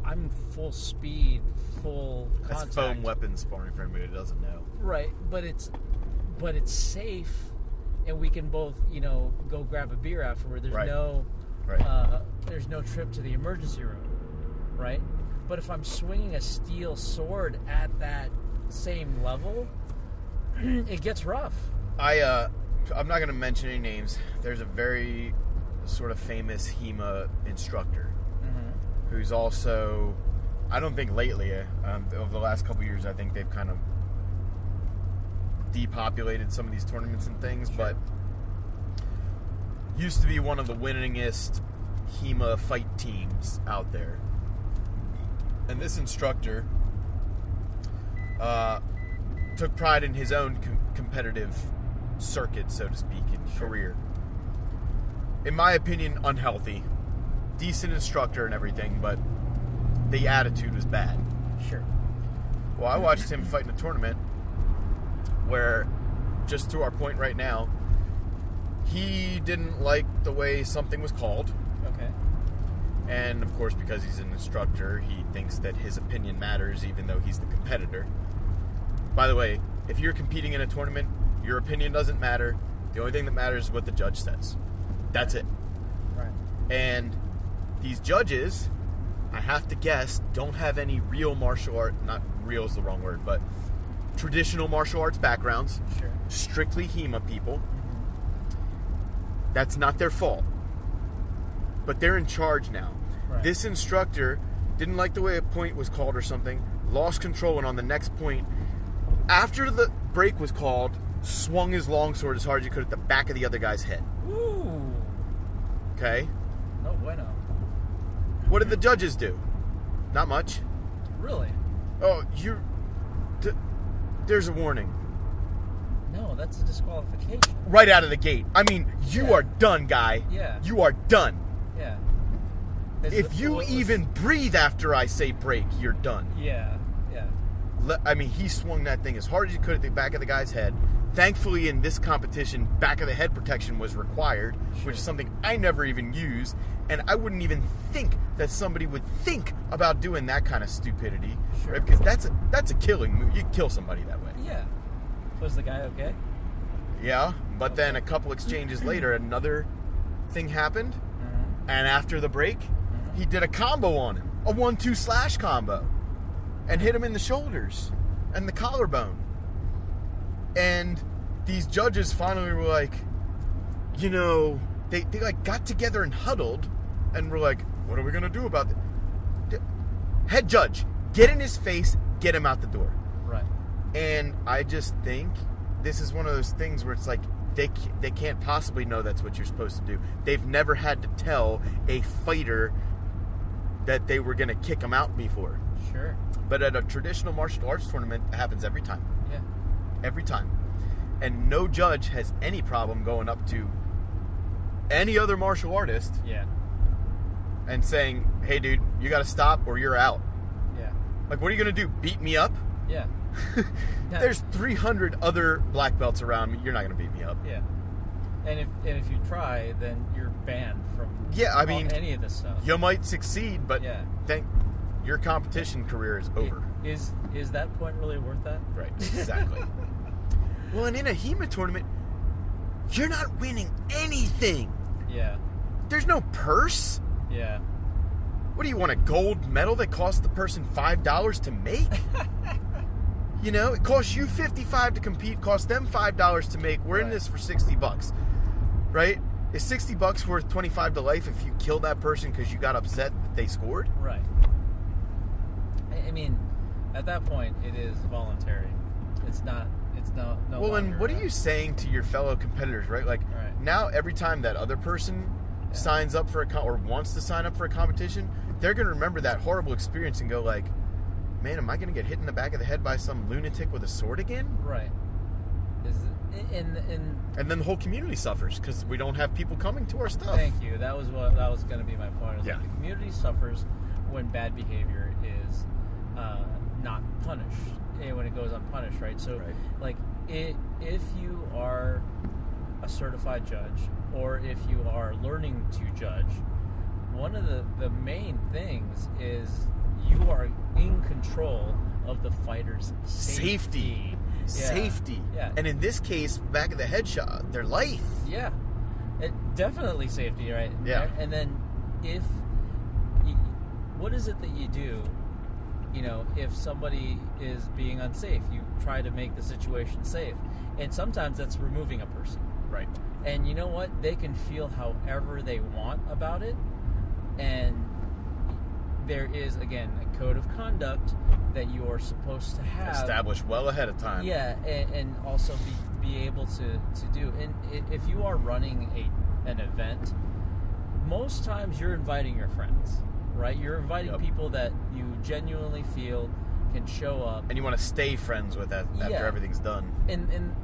Speaker 2: I'm full speed, full contact.
Speaker 1: That's foam weapon sparring for anybody who doesn't know.
Speaker 2: Right, but it's safe, and we can both go grab a beer afterward. There's there's no trip to the emergency room, right? But if I'm swinging a steel sword at that same level, it gets rough.
Speaker 1: I'm not going to mention any names. There's a very sort of famous HEMA instructor who's also, I don't think lately, over the last couple years, I think they've kind of depopulated some of these tournaments and things, but used to be one of the winningest HEMA fight teams out there. And this instructor took pride in his own competitive circuit, so to speak, in career. In my opinion, unhealthy. Decent instructor and everything, but the attitude was bad.
Speaker 2: Sure.
Speaker 1: Well, I watched him fight in a tournament where, just to our point right now, he didn't like the way something was called.
Speaker 2: Okay.
Speaker 1: And, of course, because he's an instructor, he thinks that his opinion matters, even though he's the competitor. By the way, if you're competing in a tournament, your opinion doesn't matter. The only thing that matters is what the judge says. That's it.
Speaker 2: Right.
Speaker 1: And these judges, I have to guess, don't have any real martial art, not real is the wrong word, but traditional martial arts backgrounds.
Speaker 2: Sure.
Speaker 1: Strictly HEMA people. That's not their fault. But they're in charge now.
Speaker 2: Right.
Speaker 1: This instructor didn't like the way a point was called or something, lost control, and on the next point, after the break was called, swung his longsword as hard as he could at the back of the other guy's head.
Speaker 2: Ooh.
Speaker 1: Okay?
Speaker 2: No bueno.
Speaker 1: What did the judges do? Not much.
Speaker 2: Really?
Speaker 1: Oh, there's a warning.
Speaker 2: No, that's a disqualification.
Speaker 1: Right out of the gate. I mean, you are done, guy.
Speaker 2: Yeah.
Speaker 1: You are done.
Speaker 2: Yeah.
Speaker 1: If you even breathe after I say break, you're done.
Speaker 2: Yeah.
Speaker 1: I mean, he swung that thing as hard as he could at the back of the guy's head. Thankfully, in this competition, back of the head protection was required, which is something I never even use, and I wouldn't even think that somebody would think about doing that kind of stupidity, right? Because that's a killing move. You kill somebody that way.
Speaker 2: Yeah. Was the guy okay?
Speaker 1: Yeah, but then a couple exchanges later, another thing happened, and after the break, he did a combo on him, a 1-2 slash combo, and hit him in the shoulders and the collarbone. And these judges finally were like, they like got together and huddled and were like, what are we going to do about this? Head judge, get in his face, get him out the door.
Speaker 2: Right.
Speaker 1: And I just think this is one of those things where it's like, they can't possibly know that's what you're supposed to do. They've never had to tell a fighter that they were going to kick him out before.
Speaker 2: Sure.
Speaker 1: But at a traditional martial arts tournament, it happens every time.
Speaker 2: Yeah.
Speaker 1: Every time. And no judge has any problem going up to any other martial artist and saying, hey, dude, you got to stop or you're out.
Speaker 2: Yeah.
Speaker 1: Like, what are you going to do? Beat me up?
Speaker 2: Yeah.
Speaker 1: There's 300 other black belts around me. You're not going to beat me up.
Speaker 2: Yeah. And if you try, then you're banned from any of this stuff.
Speaker 1: You might succeed, but your competition career is over.
Speaker 2: Is that point really worth that?
Speaker 1: Right, exactly. Well, and in a HEMA tournament, you're not winning anything.
Speaker 2: Yeah.
Speaker 1: There's no purse.
Speaker 2: Yeah.
Speaker 1: What do you want, a gold medal that costs the person $5 to make? It costs you $55 to compete, costs them $5 to make. We're in this for $60, right? Is $60 worth $25 to life if you kill that person because you got upset that they scored?
Speaker 2: Right. I mean, at that point, it is voluntary. It's no
Speaker 1: well, and what are you saying to your fellow competitors, right? Like, now every time that other person signs up for or wants to sign up for a competition, they're going to remember that horrible experience and go like, man, am I going to get hit in the back of the head by some lunatic with a sword again?
Speaker 2: Right. And
Speaker 1: then the whole community suffers because we don't have people coming to our stuff.
Speaker 2: Thank you. That was going to be my point.
Speaker 1: Yeah.
Speaker 2: Like the community suffers when bad behavior is not punished, when it goes unpunished, right? So, like, if you are a certified judge, or if you are learning to judge, one of the main things is you are in control of the fighter's safety.
Speaker 1: Safety.
Speaker 2: Yeah.
Speaker 1: And in this case, back of the headshot, their life.
Speaker 2: Yeah. Definitely safety, right?
Speaker 1: Yeah.
Speaker 2: And then what is it that you do, if somebody is being unsafe? You try to make the situation safe. And sometimes that's removing a person.
Speaker 1: Right.
Speaker 2: And you know what? They can feel however they want about it. And there is, again, a code of conduct that you are supposed to have.
Speaker 1: Established well ahead of time.
Speaker 2: Yeah, and also be able to do. And if you are running an event, most times you're inviting your friends, right? You're inviting people that you genuinely feel can show up.
Speaker 1: And you want to stay friends with that after everything's done.
Speaker 2: And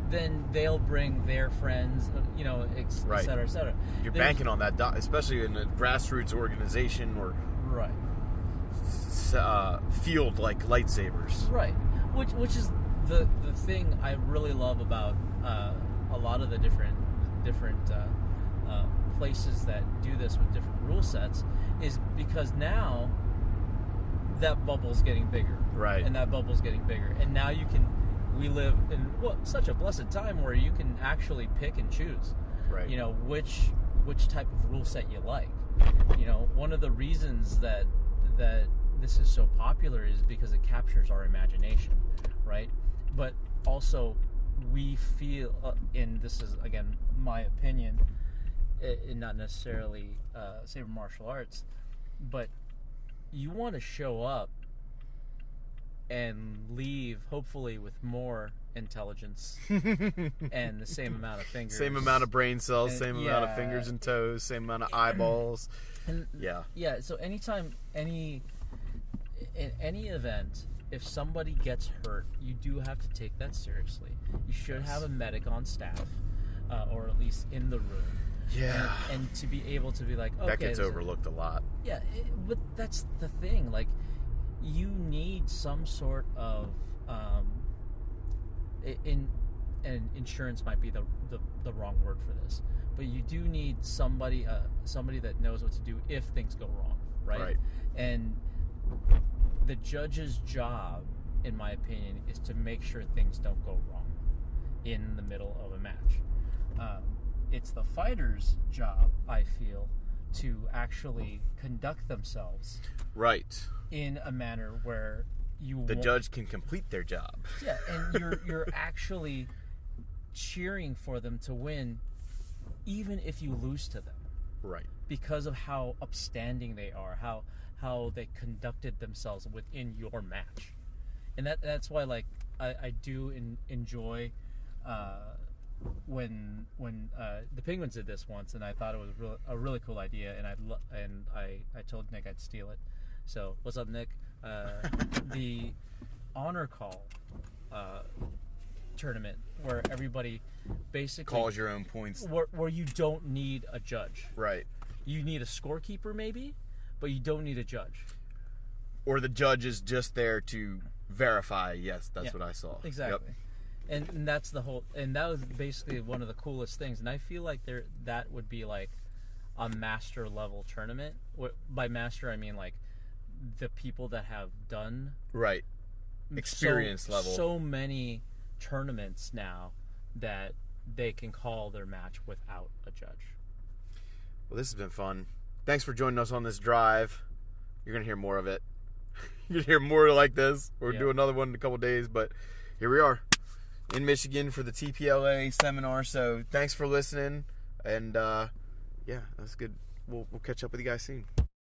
Speaker 2: then they'll bring their friends, et cetera, et cetera.
Speaker 1: You're banking on that, especially in a grassroots organization or field like lightsabers.
Speaker 2: Right. Which is the thing I really love about a lot of the different places that do this with different rule sets, is because now that bubble's getting bigger.
Speaker 1: Right.
Speaker 2: And that bubble's getting bigger. And now we live in such a blessed time where you can actually pick and choose.
Speaker 1: Right.
Speaker 2: Which type of rule set you like. One of the reasons that this is so popular is because it captures our imagination, right? But also we feel, and this is again my opinion, and not necessarily Saber martial arts, but you want to show up and leave hopefully with more intelligence and the same amount of fingers,
Speaker 1: same amount of brain cells, same amount of fingers and toes, same amount of eyeballs.
Speaker 2: And so anytime in any event, if somebody gets hurt, you do have to take that seriously. You should have a medic on staff, or at least in the room.
Speaker 1: Yeah.
Speaker 2: And to be able to be like, okay,
Speaker 1: that gets overlooked a lot.
Speaker 2: Yeah, but that's the thing. Like, you need some sort of and insurance might be the wrong word for this, but you do need somebody that knows what to do if things go wrong, right? And the judge's job, in my opinion, is to make sure things don't go wrong in the middle of a match. It's the fighter's job, I feel, to actually conduct themselves in a manner where the
Speaker 1: judge can complete their job.
Speaker 2: Yeah, and you're actually cheering for them to win, even if you lose to them.
Speaker 1: Right.
Speaker 2: Because of how upstanding they are, how they conducted themselves within your match. And that's why, like, I do enjoy when the Penguins did this once, and I thought it was a really cool idea, and I told Nick I'd steal it. So, what's up, Nick? The honor call tournament, where everybody basically
Speaker 1: calls your own points,
Speaker 2: where you don't need a judge.
Speaker 1: Right.
Speaker 2: You need a scorekeeper, maybe, but you don't need a judge.
Speaker 1: Or the judge is just there to verify. Yes, that's what I saw.
Speaker 2: Exactly. Yep. And that's the whole. And that was basically one of the coolest things. And I feel like that would be like a master level tournament. By master, I mean like the people that have done
Speaker 1: experience level
Speaker 2: so many tournaments now that they can call their match without a judge.
Speaker 1: Well, this has been fun. Thanks for joining us on this drive. You're gonna hear more of it. You're gonna hear more like this. We're gonna do another one in a couple days, but here we are in Michigan for the TPLA seminar. So thanks for listening, and that's good. We'll catch up with you guys soon.